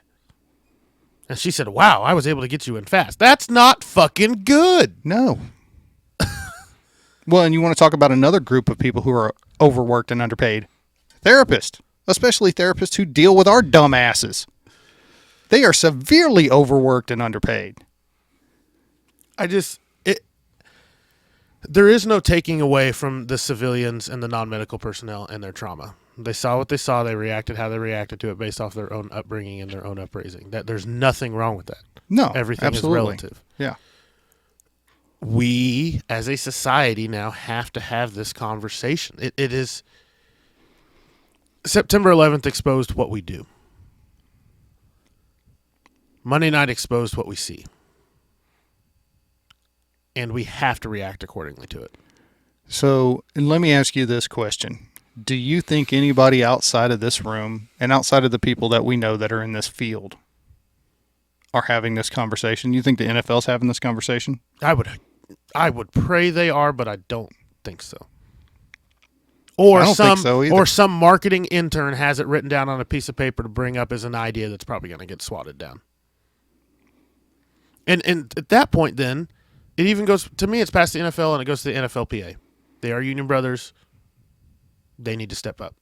And she said, wow, I was able to get you in fast. That's not fucking good. No. Well, and you want to talk about another group of people who are overworked and underpaid? Therapists, especially therapists who deal with our dumb asses. They are severely overworked and underpaid. There is no taking away from the civilians and the non-medical personnel and their trauma. They saw what they saw. They reacted how they reacted to it based off their own upbringing and their own upraising. There's nothing wrong with that. No, everything absolutely. is relative. Yeah. We, as a society, now have to have this conversation. It is September 11th exposed what we do. Monday night exposed what we see. And we have to react accordingly to it. So, and let me ask you this question. Do you think anybody outside of this room and outside of the people that we know that are in this field are having this conversation? You think the NFL's having this conversation? I would pray they are, but I don't think so. Or I don't think so either. Or some marketing intern has it written down on a piece of paper to bring up as an idea that's probably going to get swatted down. And at that point, then, it even goes, to me, it's past the NFL and it goes to the NFLPA. They are union brothers. They need to step up.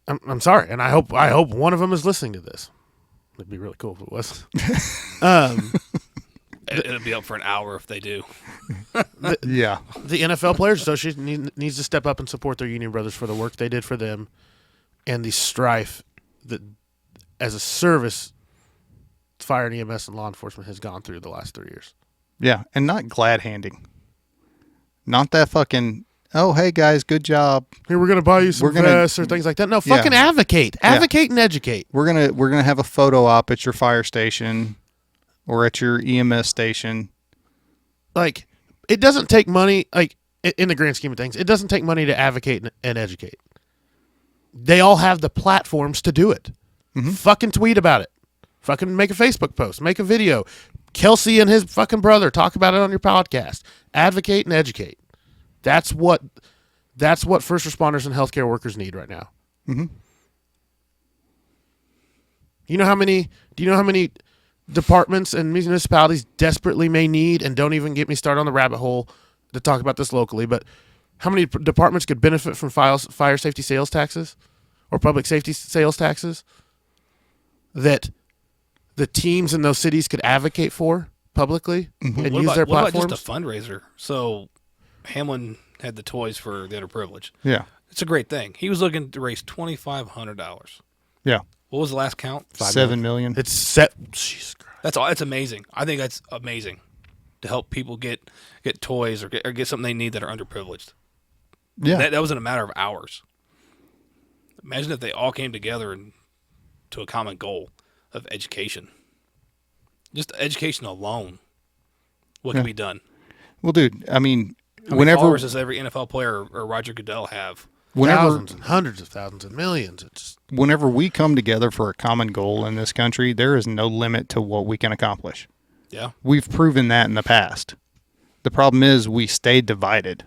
I'm sorry, and I hope one of them is listening to this. It'd be really cool if it was. It'll be up for an hour if they do. The NFL Players Association needs to step up and support their union brothers for the work they did for them and the strife that, as a service, fire and EMS and law enforcement has gone through the last 3 years. Yeah, and not glad handing. Not that fucking, oh, hey, guys, good job. Here, we're going to buy you some vests or things like that. No, fucking advocate. Advocate and educate. We're gonna have a photo op at your fire station or at your EMS station. Like, it doesn't take money, like, in the grand scheme of things, it doesn't take money to advocate and educate. They all have the platforms to do it. Mm-hmm. Fucking tweet about it. Fucking make a Facebook post. Make a video. Kelsey and his fucking brother talk about it on your podcast. Advocate and educate. That's what first responders and healthcare workers need right now. Mm-hmm. Do you know how many departments and municipalities desperately may need, and don't even get me started on the rabbit hole to talk about this locally, but how many departments could benefit from fire safety sales taxes or public safety sales taxes that the teams in those cities could advocate for publicly and use their platforms? What about just a fundraiser? So Hamlin had the toys for the underprivileged. Yeah. It's a great thing. He was looking to raise $2,500. Yeah. What was the last count? 7 million. It's set. Jesus Christ. That's all. It's amazing. I think that's amazing to help people get toys or get something they need that are underprivileged. Yeah. That was in a matter of hours. Imagine if they all came together to a common goal of education. Just education alone. What can be done? Well, dude, I mean, how many followers does every NFL player or Roger Goodell have? Thousands and hundreds of thousands and millions. Whenever we come together for a common goal in this country, there is no limit to what we can accomplish. Yeah. We've proven that in the past. The problem is we stay divided.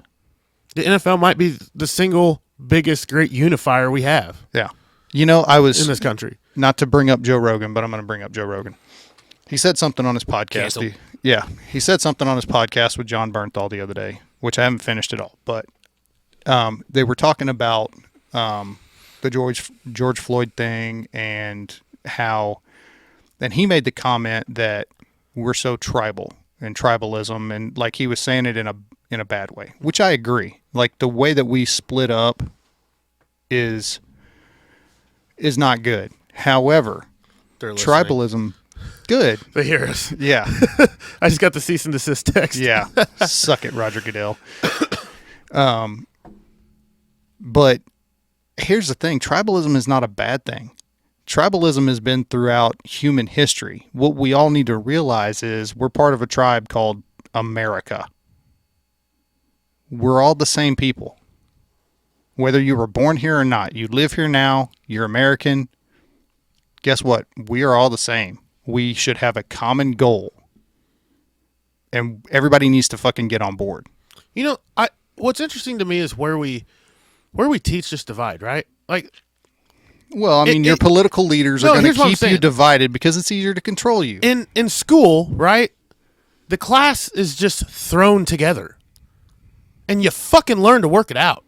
The NFL might be the single biggest great unifier we have. Yeah. You know, I was... in this country. Not to bring up Joe Rogan, but I'm going to bring up Joe Rogan. He said something on his podcast. He said something on his podcast with John Bernthal the other day, which I haven't finished at all, but they were talking about the George Floyd thing and how, and he made the comment that we're so tribal and tribalism, and like he was saying it in a bad way, which I agree. Like the way that we split up is not good. However, tribalism, good. They hear us. Yeah. I just got the cease and desist text. Yeah. Suck it, Roger Goodell. But here's the thing. Tribalism is not a bad thing. Tribalism has been throughout human history. What we all need to realize is we're part of a tribe called America. We're all the same people. Whether you were born here or not, you live here now, you're American. Guess what? We are all the same. We should have a common goal. And everybody needs to fucking get on board. You know, what's interesting to me is where we teach this divide, right? Like, well, I mean, your political leaders are going to keep you divided because it's easier to control you. In school, right? The class is just thrown together. And you fucking learn to work it out.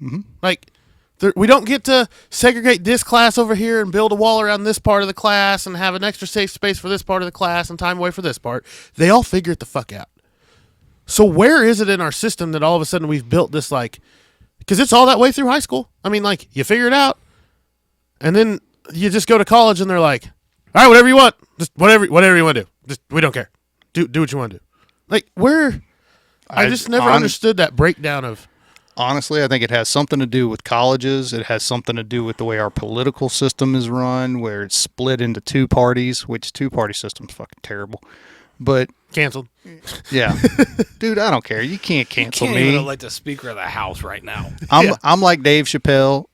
Mm-hmm. Like, we don't get to segregate this class over here and build a wall around this part of the class and have an extra safe space for this part of the class and time away for this part. They all figure it the fuck out. So where is it in our system that all of a sudden we've built this, like, because it's all that way through high school. I mean, like, you figure it out, and then you just go to college and they're like, all right, whatever you want. Just whatever you want to do. Just, we don't care. Do what you want to do. Like, I just never understood that breakdown of... Honestly, I think it has something to do with colleges. It has something to do with the way our political system is run, where it's split into two parties, which two-party system's fucking terrible. But canceled. Yeah. Dude, I don't care. You can't cancel me. You can't even elect the Speaker of the House right now. I'm like Dave Chappelle.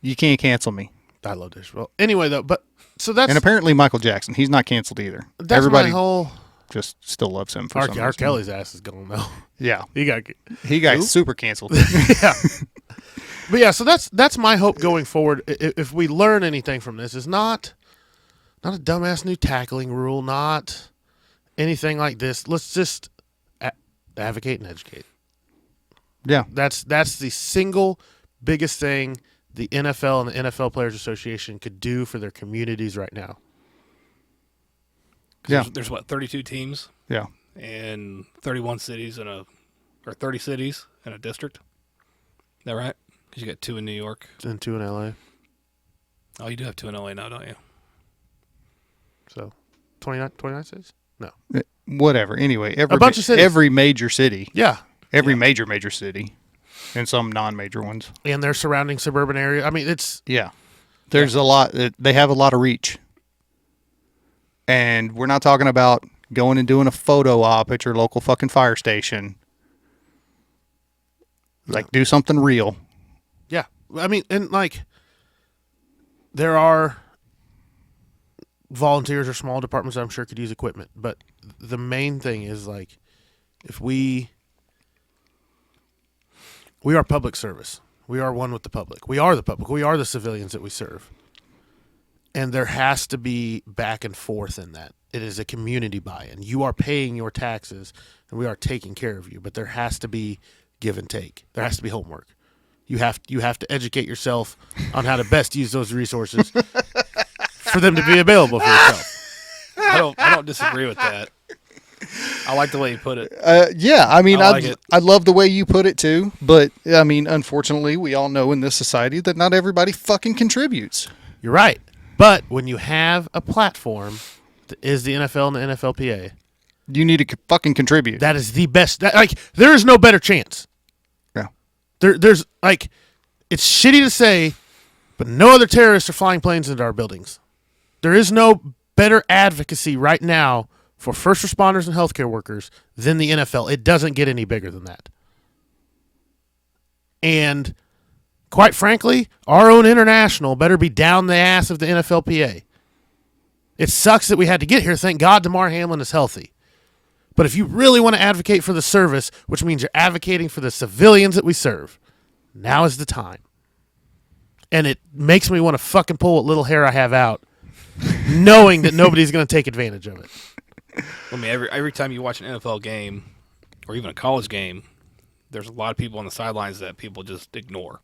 You can't cancel me. I love Dave Chappelle. Anyway, though, so that's... And apparently Michael Jackson. He's not canceled either. Everybody my whole... just still loves him for some reason. R. Kelly's ass is gone though. Yeah, he got super canceled. Yeah, but yeah, so that's my hope going forward. If we learn anything from this, is not a dumbass new tackling rule, not anything like this. Let's just advocate and educate. Yeah, that's the single biggest thing the NFL and the NFL Players Association could do for their communities right now. Yeah. There's what, 32 teams? Yeah. And 31 cities or 30 cities in a district. Is that right? Because you got 2 in New York. And 2 in LA. Oh, you do have 2 in LA now, don't you? So 29 cities? No. Whatever. Anyway, a bunch of cities. Every major city. Yeah. Every major city. And some non-major ones. And their surrounding suburban area. I mean, it's... Yeah. There's a lot. They have a lot of reach. And we're not talking about going and doing a photo op at your local fucking fire station. Like, do something real. Yeah. I mean, and like, there are volunteers or small departments that I'm sure could use equipment. But the main thing is, like, if we are public service. We are one with the public. We are the public. We are the civilians that we serve. And there has to be back and forth in that. It is a community buy-in. You are paying your taxes, and we are taking care of you. But there has to be give and take. There has to be homework. You have to educate yourself on how to best use those resources for them to be available for yourself. I don't disagree with that. I like the way you put it. Yeah, I mean, I love the way you put it too. But I mean, unfortunately, we all know in this society that not everybody fucking contributes. You're right. But when you have a platform that is the NFL and the NFLPA, you need to fucking contribute. That is the best. There is no better chance. Yeah. There's like, it's shitty to say, but no other terrorists are flying planes into our buildings. There is no better advocacy right now for first responders and healthcare workers than the NFL. It doesn't get any bigger than that. And quite frankly, our own international better be down the ass of the NFLPA. It sucks that we had to get here. Thank God Damar Hamlin is healthy. But if you really want to advocate for the service, which means you're advocating for the civilians that we serve, now is the time. And it makes me want to fucking pull what little hair I have out, knowing that nobody's going to take advantage of it. I mean, every time you watch an NFL game or even a college game, there's a lot of people on the sidelines that people just ignore.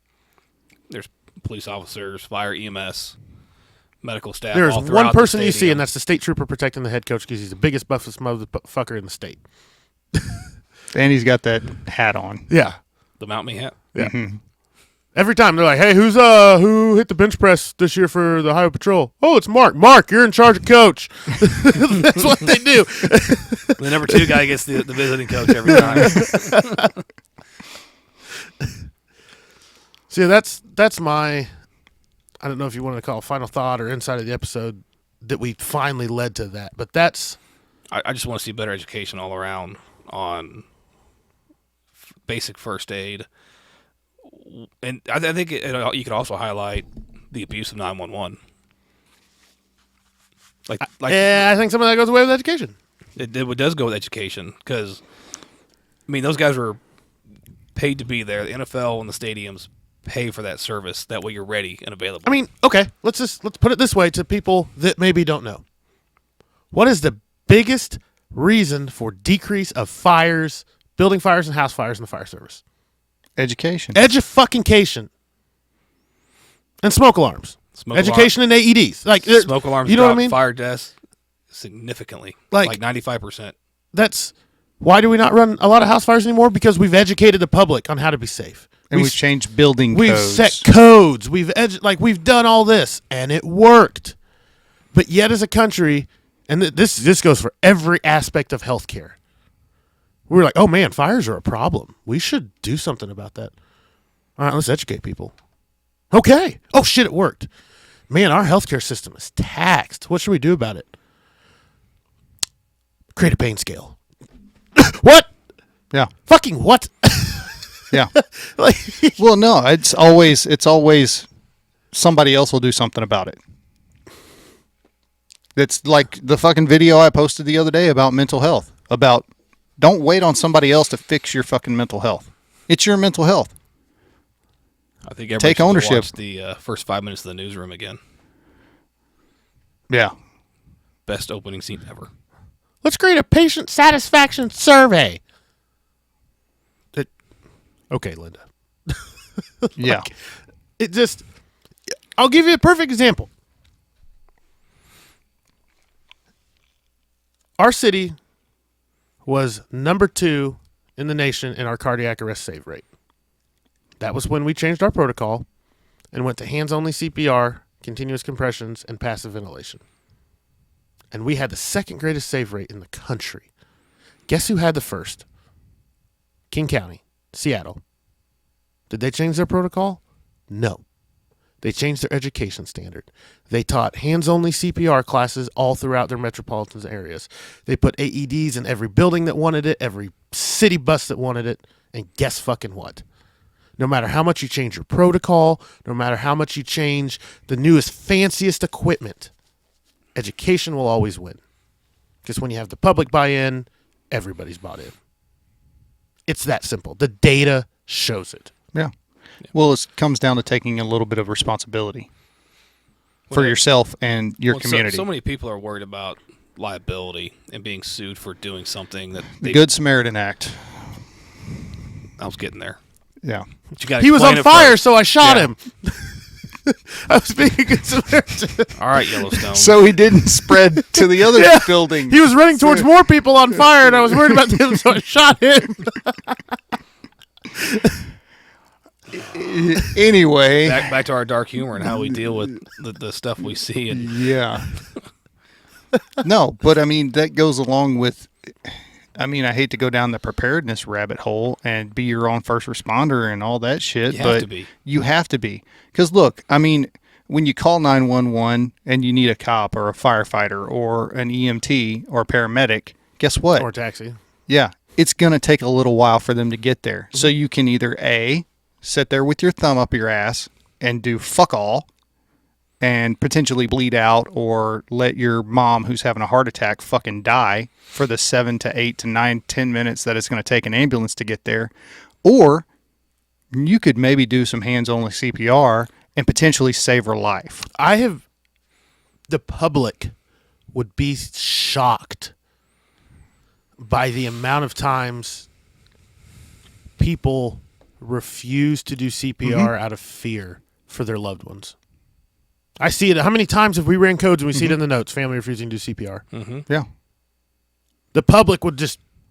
There's police officers, fire, EMS, medical staff. There's all throughout one person the you see, stadium. and that's the state trooper protecting the head coach because he's the biggest, buffest motherfucker in the state. And he's got that hat on. Yeah. The Mount Me hat. Yeah. Mm-hmm. Every time they're like, "Hey, who hit the bench press this year for the Highway Patrol?" "Oh, it's Mark. Mark, you're in charge of coach." That's what they do. The number 2 guy gets the visiting coach every time. See, that's my, I don't know if you wanted to call it final thought or insight of the episode that we finally led to that, but that's. I just want to see better education all around on basic first aid. And I think you could also highlight the abuse of 911. Yeah, I think some of that goes away with education. It does go with education because, I mean, those guys were paid to be there. The NFL and the stadiums pay for that service. That way you're ready and available. I mean, okay, let's put it this way to people that maybe don't know. What is the biggest reason for decrease of fires, building fires and house fires in the fire service? Education. Edu-fucking-cation. And smoke alarms. Education and AEDs. Like smoke alarms, you know what I mean? Fire deaths significantly. Like 95%. That's why do we not run a lot of house fires anymore? Because we've educated the public on how to be safe. And we've changed building codes. We've set codes. We've done all this, and it worked. But yet as a country, and this goes for every aspect of healthcare, we're like, oh, man, fires are a problem. We should do something about that. All right, let's educate people. Okay. Oh, shit, it worked. Man, our healthcare system is taxed. What should we do about it? Create a pain scale. What? Yeah. Fucking what? Yeah. Well, no, it's always somebody else will do something about it. It's like the fucking video I posted the other day about mental health. About don't wait on somebody else to fix your fucking mental health. It's your mental health. I think everybody take ownership. Watch the first 5 minutes of the newsroom again. Yeah. Best opening scene ever. Let's create a patient satisfaction survey. Okay, Linda. Yeah. I'll give you a perfect example. Our city was number 2 in the nation in our cardiac arrest save rate. That was when we changed our protocol and went to hands-only CPR, continuous compressions, and passive ventilation. And we had the second greatest save rate in the country. Guess who had the first? King County, Seattle. Did they change their protocol? No. They changed their education standard. They taught hands-only CPR classes all throughout their metropolitan areas. They put AEDs in every building that wanted it, every city bus that wanted it, and guess fucking what? No matter how much you change your protocol, no matter how much you change the newest, fanciest equipment, education will always win. Because when you have the public buy-in, everybody's bought in. It's that simple. The data shows it. Yeah. Well, it comes down to taking a little bit of responsibility for yourself and your community. So many people are worried about liability and being sued for doing something that the Good Samaritan Act. I was getting there. Yeah. He was on fire, so I shot him. I was being a Good Samaritan. All right, Yellowstone. So he didn't spread to the other building. He was running towards more people on fire, and I was worried about him, so I shot him. Anyway, back to our dark humor and how we deal with the stuff we see. And yeah. No, but I mean, that goes along with, I mean, I hate to go down the preparedness rabbit hole and be your own first responder and all that shit, but you have to be. Because look, I mean, when you call 911 and you need a cop or a firefighter or an EMT or a paramedic, guess what? Or a taxi. Yeah. It's going to take a little while for them to get there. So you can either A, sit there with your thumb up your ass and do fuck all and potentially bleed out or let your mom who's having a heart attack fucking die for the 7 to 8 to 9, 10 minutes that it's going to take an ambulance to get there. Or you could maybe do some hands-only CPR and potentially save her life. The public would be shocked by the amount of times people refuse to do CPR out of fear for their loved ones. I see it. How many times have we ran codes and we see it in the notes? Family refusing to do CPR. Mm-hmm. Yeah. The public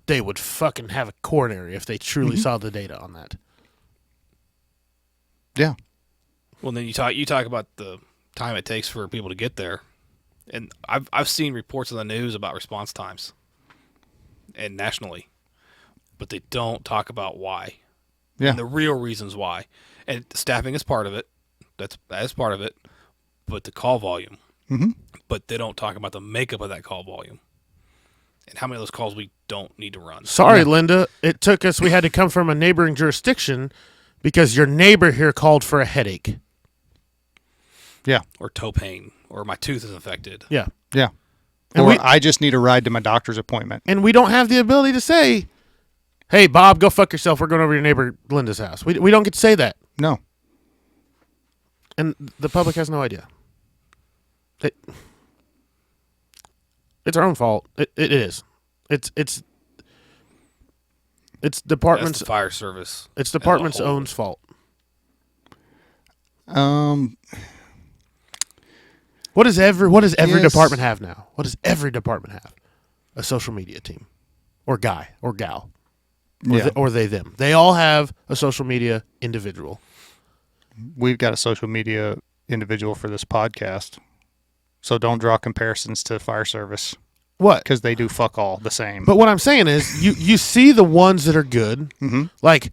they would fucking have a coronary if they truly saw the data on that. Yeah. Well, then you talk about the time it takes for people to get there, and I've seen reports in the news about response times, and nationally, but they don't talk about why. Yeah. And the real reasons why. And staffing is part of it. That is part of it. But the call volume. Mm-hmm. But they don't talk about the makeup of that call volume. And how many of those calls we don't need to run. Sorry, Linda. It took us, we had to come from a neighboring jurisdiction because your neighbor here called for a headache. Yeah. Or toe pain. Or my tooth is infected. Yeah. Yeah. And or I just need a ride to my doctor's appointment. And we don't have the ability to say, hey, Bob, go fuck yourself. We're going over to your neighbor Linda's house. We don't get to say that. No. And the public has no idea. It's our own fault. It is. It's department's That's the fire service. It's department's own fault. What does every department have now? What does every department have? A social media team, or guy, or gal, or they them. They all have a social media individual. We've got a social media individual for this podcast, so don't draw comparisons to fire service. What? Because they do fuck all the same. But what I'm saying is, you see the ones that are good. Mm-hmm. Like,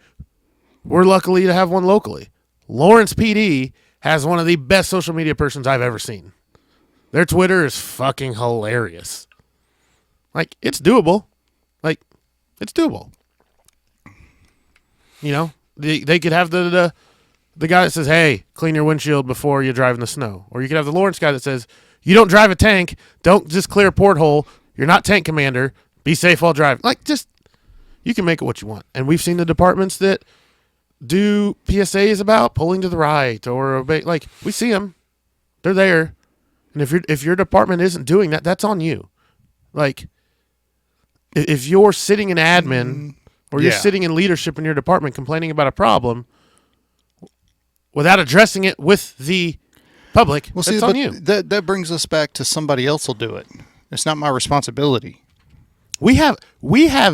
we're lucky to have one locally. Lawrence PD has one of the best social media persons I've ever seen. Their Twitter is fucking hilarious. Like, it's doable. Like, it's doable. You know, they could have the guy that says, hey, clean your windshield before you drive in the snow. Or you could have the Lawrence guy that says, you don't drive a tank. Don't just clear a porthole. You're not tank commander. Be safe while driving. Like, just, you can make it what you want. And we've seen the departments that do PSAs about pulling to the right or like, we see them. They're there. And if your department isn't doing that, that's on you. Like, if you're sitting in admin or you're sitting in leadership in your department complaining about a problem without addressing it with the public, that's on you. That brings us back to somebody else will do it. It's not my responsibility. We have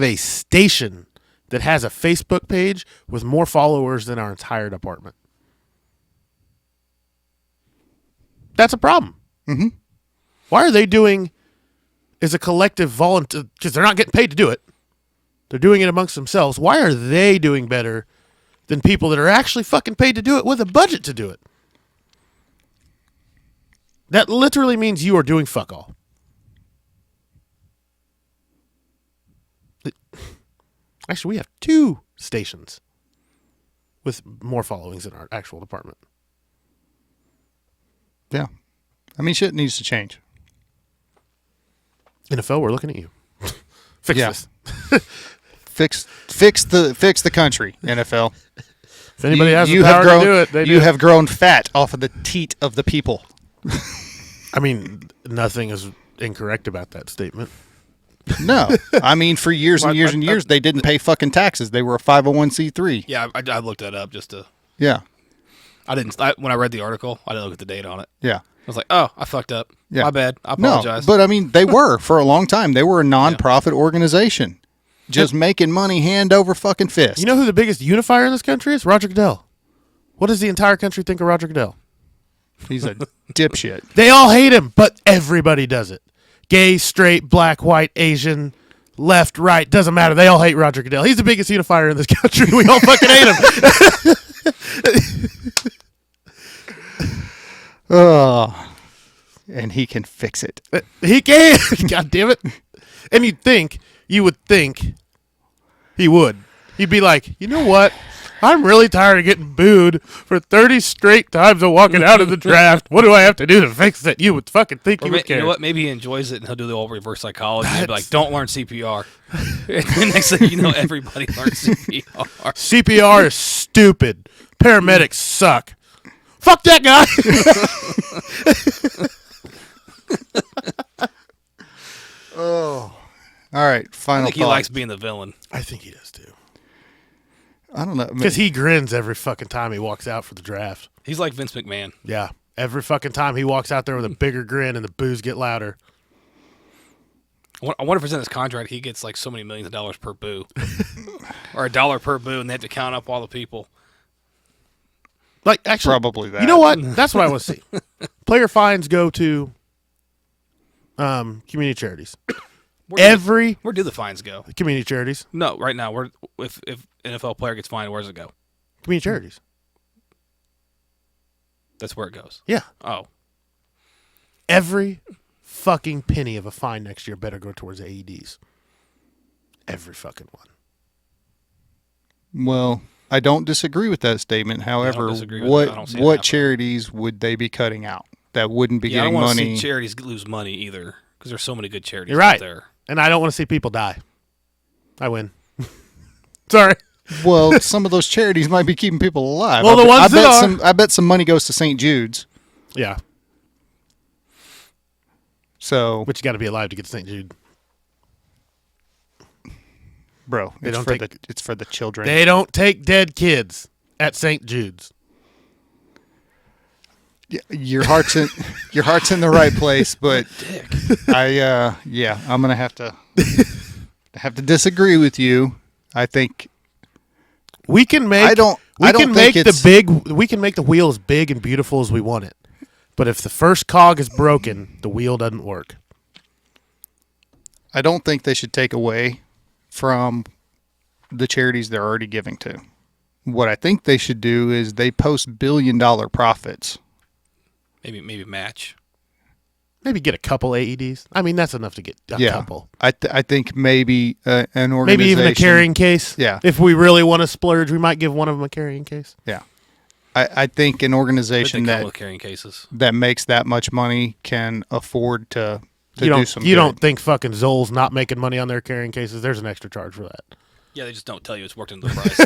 a station that has a Facebook page with more followers than our entire department. That's a problem. Mm-hmm. Why are they doing as a collective volunteer? Because they're not getting paid to do it. They're doing it amongst themselves. Why are they doing better than people that are actually fucking paid to do it with a budget to do it? That literally means you are doing fuck all. Actually, we have 2 stations with more followings than our actual department. Yeah. I mean, shit needs to change. NFL, we're looking at you. Fix this. Fix the country, NFL. If anybody has the power to do it, they do. You have grown fat off of the teat of the people. I mean, nothing is incorrect about that statement. No. I mean, for years and years and years, they didn't pay fucking taxes. They were a 501c3. Yeah, I looked that up just to. Yeah. When I read the article, I didn't look at the date on it. Yeah. I was like, oh, I fucked up. Yeah. My bad. I apologize. No, but I mean, they were for a long time. They were a non-profit organization, just making money hand over fucking fist. You know who the biggest unifier in this country is? Roger Goodell. What does the entire country think of Roger Goodell? He's a dipshit. They all hate him, but everybody does it. Gay, straight, black, white, Asian, left, right, doesn't matter. They all hate Roger Goodell. He's the biggest unifier in this country. We all fucking hate him. Oh, and he can fix it. He can. God damn it. And you would think he would. He'd be like, you know what? I'm really tired of getting booed for 30 straight times of walking out of the draft. What do I have to do to fix it? You would fucking think he would care. You know what? Maybe he enjoys it and he'll do the old reverse psychology. He'll be like, don't learn CPR. And next thing you know, everybody learns CPR. CPR is stupid. Paramedics suck. Fuck that guy. Oh. All right. Final I think he likes being the villain. I think he does too. I don't know. Because he grins every fucking time he walks out for the draft. He's like Vince McMahon. Yeah. Every fucking time he walks out there with a bigger grin and the boos get louder. I wonder if it's in his contract he gets like so many millions of dollars per boo. Or $1 per boo, and they have to count up all the people. Like, actually, probably that. You know what? That's what I want to see. Player fines go to community charities. Where do the fines go? Community charities. No, right now, if NFL player gets fined, where does it go? Community charities. That's where it goes. Yeah. Oh. Every fucking penny of a fine next year better go towards AEDs. Every fucking one. Well, I don't disagree with that statement. However, what charities would they be cutting out that wouldn't be getting money? I don't want to see charities lose money either because there's so many good charities You're right. out there. And I don't want to see people die. I win. Sorry. Well, some of those charities might be keeping people alive. Well, the ones that are. I bet some money goes to St. Jude's. Yeah. So, but you got to be alive to get to St. Jude. Bro, it's for the children. They don't take dead kids at St. Jude's. Your heart's in the right place, but I'm gonna have to disagree with you. I think we can make the wheel as big and beautiful as we want it. But if the first cog is broken, the wheel doesn't work. I don't think they should take away from the charities they're already giving to. What I think they should do is they post billion-dollar profits. Maybe match. Maybe get a couple AEDs. I mean, that's enough to get a couple. I think maybe an organization. Maybe even a carrying case. Yeah. If we really want to splurge, we might give one of them a carrying case. Yeah. I think an organization that makes that much money can afford to do some good. You don't think fucking Zoll's not making money on their carrying cases? There's an extra charge for that. Yeah, they just don't tell you it's worked into the price.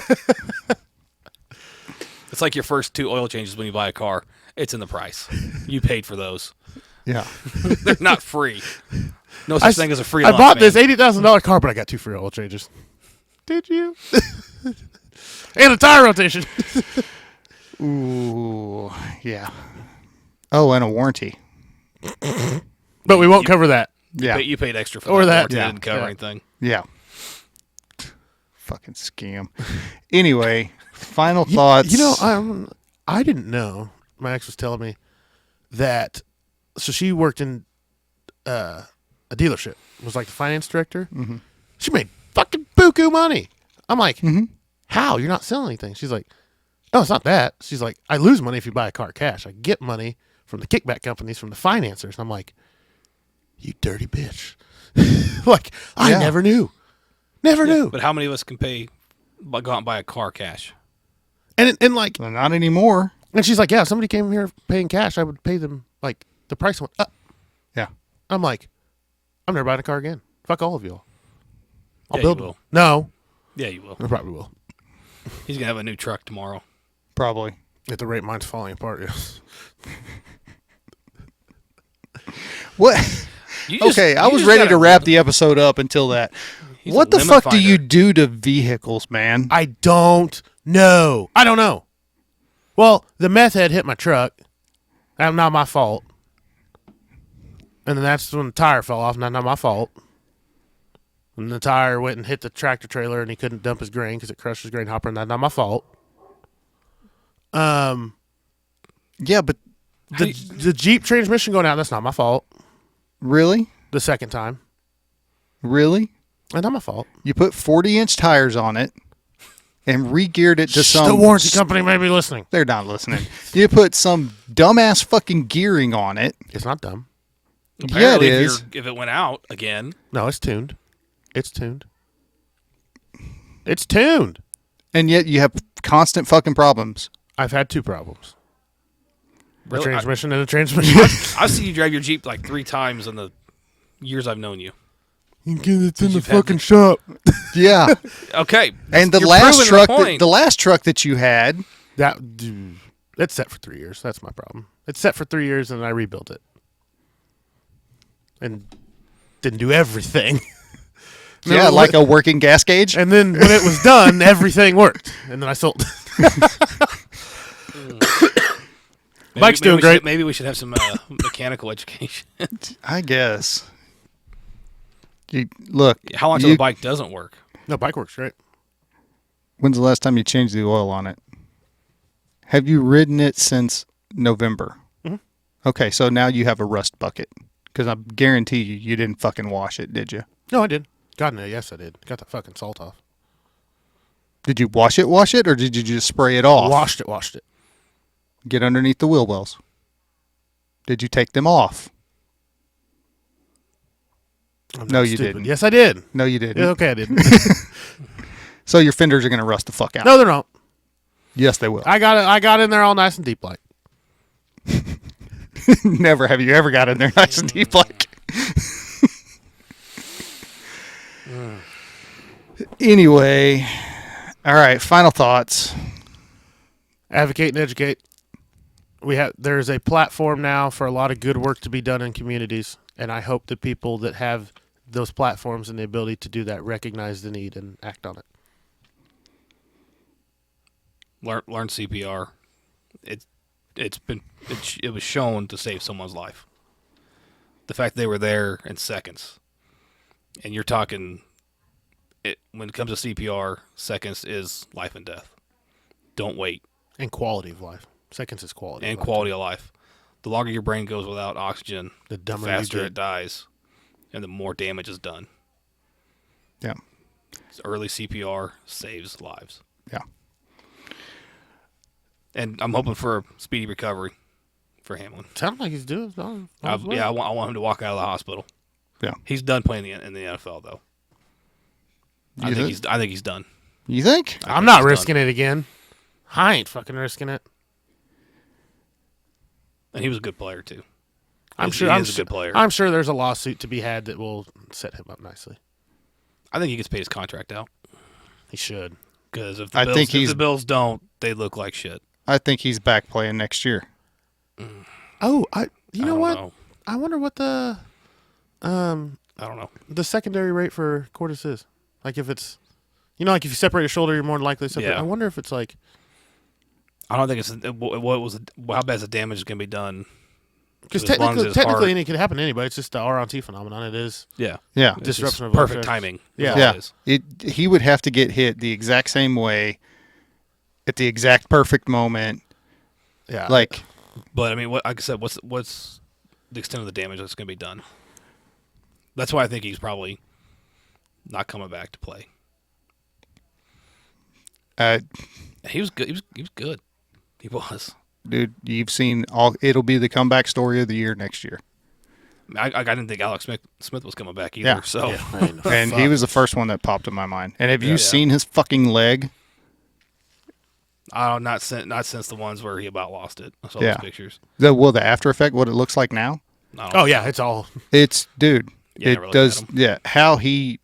It's like your first 2 oil changes when you buy a car. It's in the price. You paid for those. Yeah. They're not free. No such thing as a free I bought this $80,000 car, but I got 2 free oil changes. Did you? And a tire rotation. Ooh, yeah. Oh, and a warranty. But we won't cover that. Yeah. You paid extra for that. That. Warranty didn't cover anything. Yeah. Fucking scam. Anyway, final thoughts. I didn't know. My ex was telling me that. So she worked in a dealership. Was like the finance director. Mm-hmm. She made fucking buku money. I'm like, how? You're not selling anything. She's like, oh, it's not that. She's like, I lose money if you buy a car cash. I get money from the kickback companies, from the financiers. And I'm like, you dirty bitch. Like, I never knew. Never knew. But how many of us can go out and buy a car cash? And like, well, not anymore. And she's like, yeah, if somebody came here paying cash, I would pay them, like, the price went up. Yeah. I'm like, I'm never buying a car again. Fuck all of y'all. I'll Yeah, build you will. one. No. Yeah, you will. I probably will. He's going to have a new truck tomorrow. Probably. At the rate mine's falling apart, yes. What? I was ready to wrap the episode up until that. What the fuck do you do to vehicles, man? I don't know. I don't know. Well, the meth head hit my truck. That's not my fault. And then that's when the tire fell off. Not my fault. And the tire went and hit the tractor trailer, and he couldn't dump his grain because it crushed his grain hopper, and that's not my fault. Yeah, but the Jeep transmission going out, that's not my fault. Really? The second time. Really? That's not my fault. You put 40-inch tires on it and re-geared it to some... The warranty company may be listening. They're not listening. You put some dumbass fucking gearing on it. It's not dumb. Apparently, yeah, it is. If it went out again. No, it's tuned. It's tuned. It's tuned. And yet you have constant fucking problems. I've had 2 problems. Really? A transmission and a transmission. I've seen you drive your Jeep like 3 times in the years I've known you. It's in the fucking shop. Yeah. Okay. And the last truck that you had, It's set for 3 years. That's my problem. It's set for 3 years, and I rebuilt it, and didn't do everything. Yeah, like a working gas gauge. And then when it was done, everything worked, and then I sold. Bike's doing great. Maybe we should have some mechanical education. I guess. Look. How long till the bike doesn't work? No, bike works great. When's the last time you changed the oil on it? Have you ridden it since November? Mm-hmm. Okay, so now you have a rust bucket. Because I guarantee you didn't fucking wash it, did you? No, I did. God, no, yes, I did. Got the fucking salt off. Did you wash it, or did you just spray it off? Washed it. Get underneath the wheel wells. Did you take them off? No, you didn't. Yes, I did. No, you didn't. Yeah, okay, I didn't. So your fenders are going to rust the fuck out. No, they're not. Yes, they will. I got in there all nice and deep like. Never have you ever got in there nice and deep like. Anyway, all right, final thoughts. Advocate and educate. There's a platform now for a lot of good work to be done in communities, and I hope the people that have those platforms and the ability to do that recognize the need and act on it. Learn CPR. It was shown to save someone's life. The fact they were there in seconds, and you're talking. When it comes to CPR, seconds is life and death. Don't wait. And quality of life. Seconds is quality. And quality of life. The longer your brain goes without oxygen, the faster it dies, and the more damage is done. Yeah. Early CPR saves lives. Yeah. And I'm hoping for a speedy recovery for Hamlin. Sounds like he's doing. I want him to walk out of the hospital. Yeah. He's done playing in the NFL though. I think he's done. You think? I'm not risking it again. I ain't fucking risking it. And he was a good player too. I'm sure he's a good player. I'm sure there's a lawsuit to be had that will set him up nicely. I think he gets paid his contract out. He should. Because if the Bills don't, they look like shit. I think he's back playing next year. Oh, you know what? Know. I wonder what the I don't know. The secondary rate for Cordis is. Like if it's, like if you separate a shoulder, you're more likely to separate. Yeah. I wonder if it's like. I don't think it's how bad the damage is going to be done. Because technically anything could happen to anybody. It's just the ROT phenomenon. It is. Yeah. Disruption of perfect timing. Yeah. He would have to get hit the exact same way at the exact perfect moment. Yeah. But I mean, like I said, what's the extent of the damage that's going to be done? That's why I think he's probably not coming back to play. He was good. He was good. He was. Dude, you've seen it'll be the comeback story of the year next year. I didn't think Alex Smith was coming back either. So, and he was the first one that popped in my mind. And have you seen his fucking leg? Oh, not since the ones where he about lost it. I saw those pictures. The after effect, what it looks like now? Dude. Yeah, it does. Yeah, how he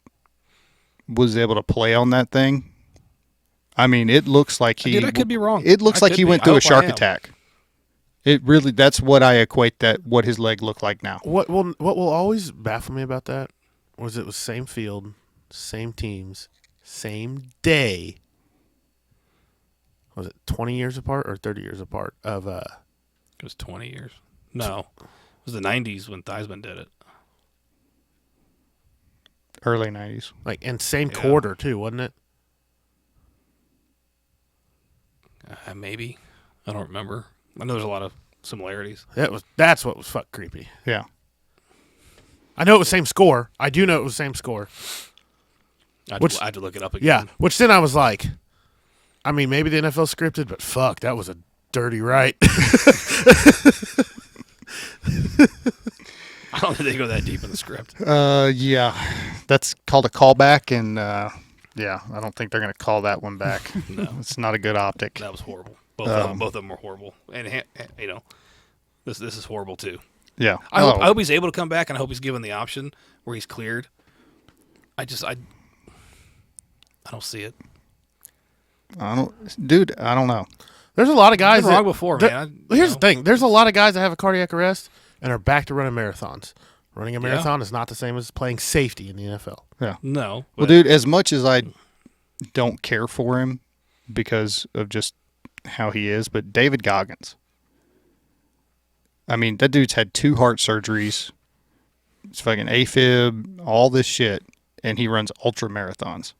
was able to play on that thing. I mean, it looks like I could be wrong. It looks like he went through a shark attack. It really. That's what I equate what his leg looked like now. What will always baffle me about that was it was same field, same teams, same day. Was it 20 years apart or 30 years apart? It was 20 years. No, it was the 90s when Theismann did it. Early 90s. And same quarter too, wasn't it? Maybe. I don't remember. I know there's a lot of similarities. That's what was fuck creepy. Yeah. I know it was same score. I do know it was same score. I had to look it up again. Yeah, which then I was like, I mean, maybe the NFL scripted, but fuck, that was a dirty right. I don't think they go that deep in the script. Yeah. That's called a callback, and I don't think they're going to call that one back. No. It's not a good optic. That was horrible. Both of them were horrible. And, this is horrible, too. Yeah. I hope he's able to come back, and I hope he's given the option where he's cleared. I don't see it. I don't know. There's a lot of guys I've been wrong before, man. Here's the thing. There's a lot of guys that have a cardiac arrest and are back to running marathons. Running a marathon is not the same as playing safety in the NFL. Yeah. No. Well, dude, as much as I don't care for him because of just how he is, but David Goggins. I mean, that dude's had 2 heart surgeries. It's fucking AFib, all this shit, and he runs ultra marathons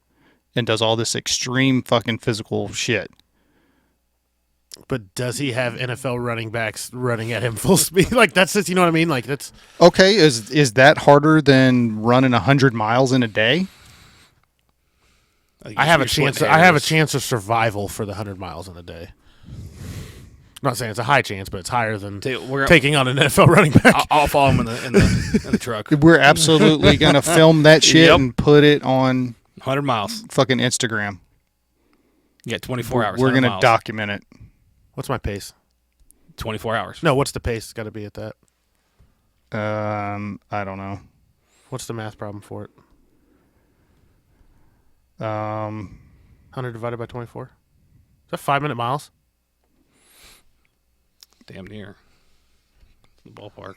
and does all this extreme fucking physical shit. But does he have NFL running backs running at him full speed? That's just, you know what I mean? That's okay. Is that harder than running 100 miles in a day? I have a chance. I have a chance of survival for the 100 miles in a day. I'm not saying it's a high chance, but it's higher than taking on an NFL running back. I'll follow him in the truck. We're absolutely gonna film that shit and put it on 100 miles. Fucking Instagram. You got 24 hours. We're gonna document it. What's my pace? 24 hours. No, what's the pace? It's got to be at that. I don't know. What's the math problem for it? 100 divided by 24. Is that 5-minute miles? Damn near. The ballpark.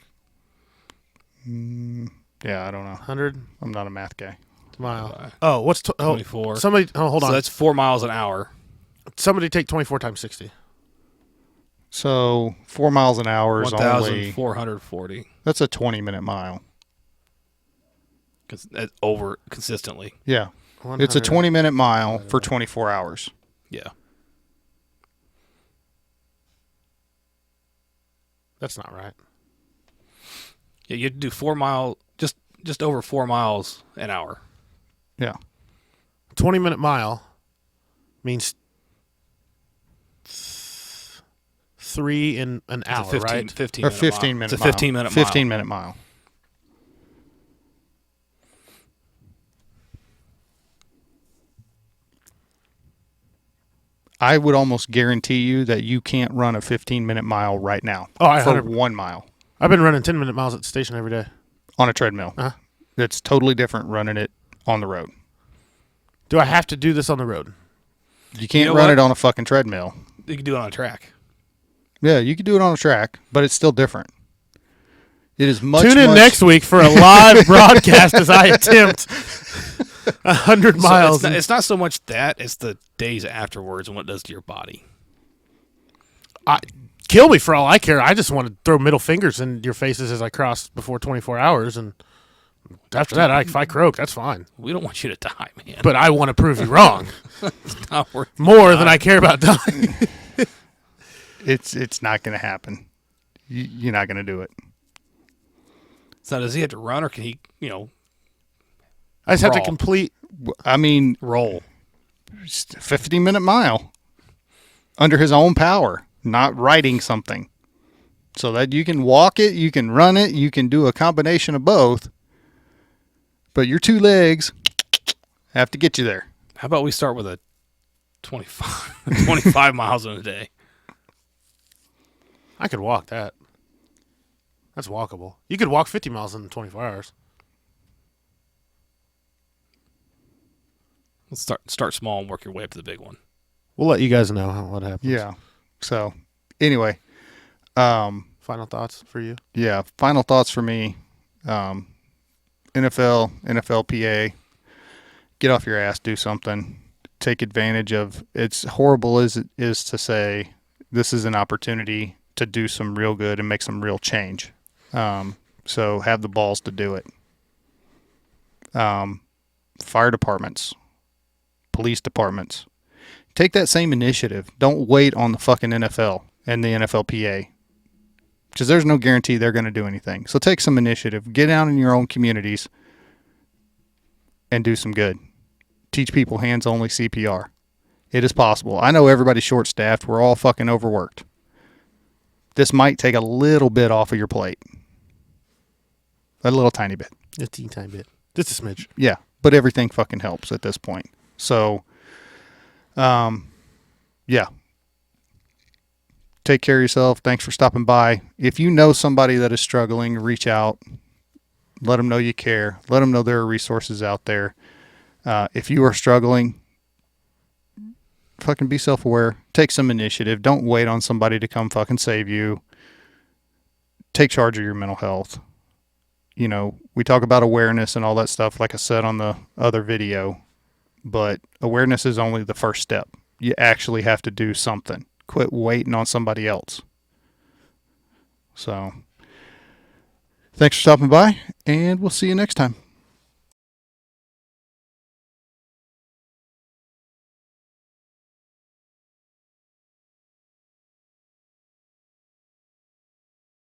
Yeah, I don't know. 100. I'm not a math guy. Mile. Oh, what's 24? Somebody. Hold on. So that's 4 miles an hour. Somebody take 24 times 60. So 4 miles an hour is only 1,440. That's a 20-minute mile. Over consistently. Yeah, 100. It's a 20-minute mile for 24 hours. Yeah, that's not right. Yeah, you have to do 4 miles, just over 4 miles an hour. Yeah, 20-minute mile means 3 in an hour, 15, right? 15 or 15 minute. It's a 15-minute mile. 15-minute mile. I would almost guarantee you that you can't run a 15-minute mile right now. For 1 mile. I've been running 10-minute miles at the station every day. On a treadmill. Uh-huh. It's totally different running it on the road. Do I have to do this on the road? You can't run it on a fucking treadmill. You can do it on a track. Yeah, you can do it on a track, but it's still different. It is much. Tune in next week for a live broadcast as I attempt 100 miles. It's not so much that; it's the days afterwards and what it does to your body. kill me for all I care. I just want to throw middle fingers in your faces as I cross before 24 hours, and after that, if I croak, that's fine. We don't want you to die, man. But I want to prove you wrong. It's not worth more than I care about dying. It's not going to happen. You're not going to do it. So does he have to run, or can he, I just have to complete. I mean, roll 50-minute mile under his own power, not riding something. So that you can walk it, you can run it, you can do a combination of both. But your 2 legs have to get you there. How about we start with a 25 miles in a day? I could walk that. That's walkable. You could walk 50 miles in 24 hours. Let's start small and work your way up to the big one. We'll let you guys know what happens. Yeah. So, anyway. Final thoughts for you? Yeah, final thoughts for me. NFL, NFLPA, get off your ass, do something. Take advantage of, it's horrible as it is to say, this is an opportunity to do some real good and make some real change. So have the balls to do it. Fire departments, police departments, take that same initiative. Don't wait on the fucking NFL and the NFLPA, because there's no guarantee they're going to do anything. So take some initiative. Get out in your own communities and do some good. Teach people hands-only CPR. It is possible. I know everybody's short-staffed. We're all fucking overworked. This might take a little bit off of your plate. A little tiny bit. A teeny tiny bit. Just a smidge. Yeah, but everything fucking helps at this point. So, yeah. Take care of yourself. Thanks for stopping by. If you know somebody that is struggling, reach out. Let them know you care. Let them know there are resources out there. If you are struggling, fucking be self-aware. Take some initiative. Don't wait on somebody to come fucking save you. Take charge of your mental health. You know, we talk about awareness and all that stuff, like I said on the other video, but awareness is only the first step. You actually have to do something. Quit waiting on somebody else. So, thanks for stopping by, and we'll see you next time.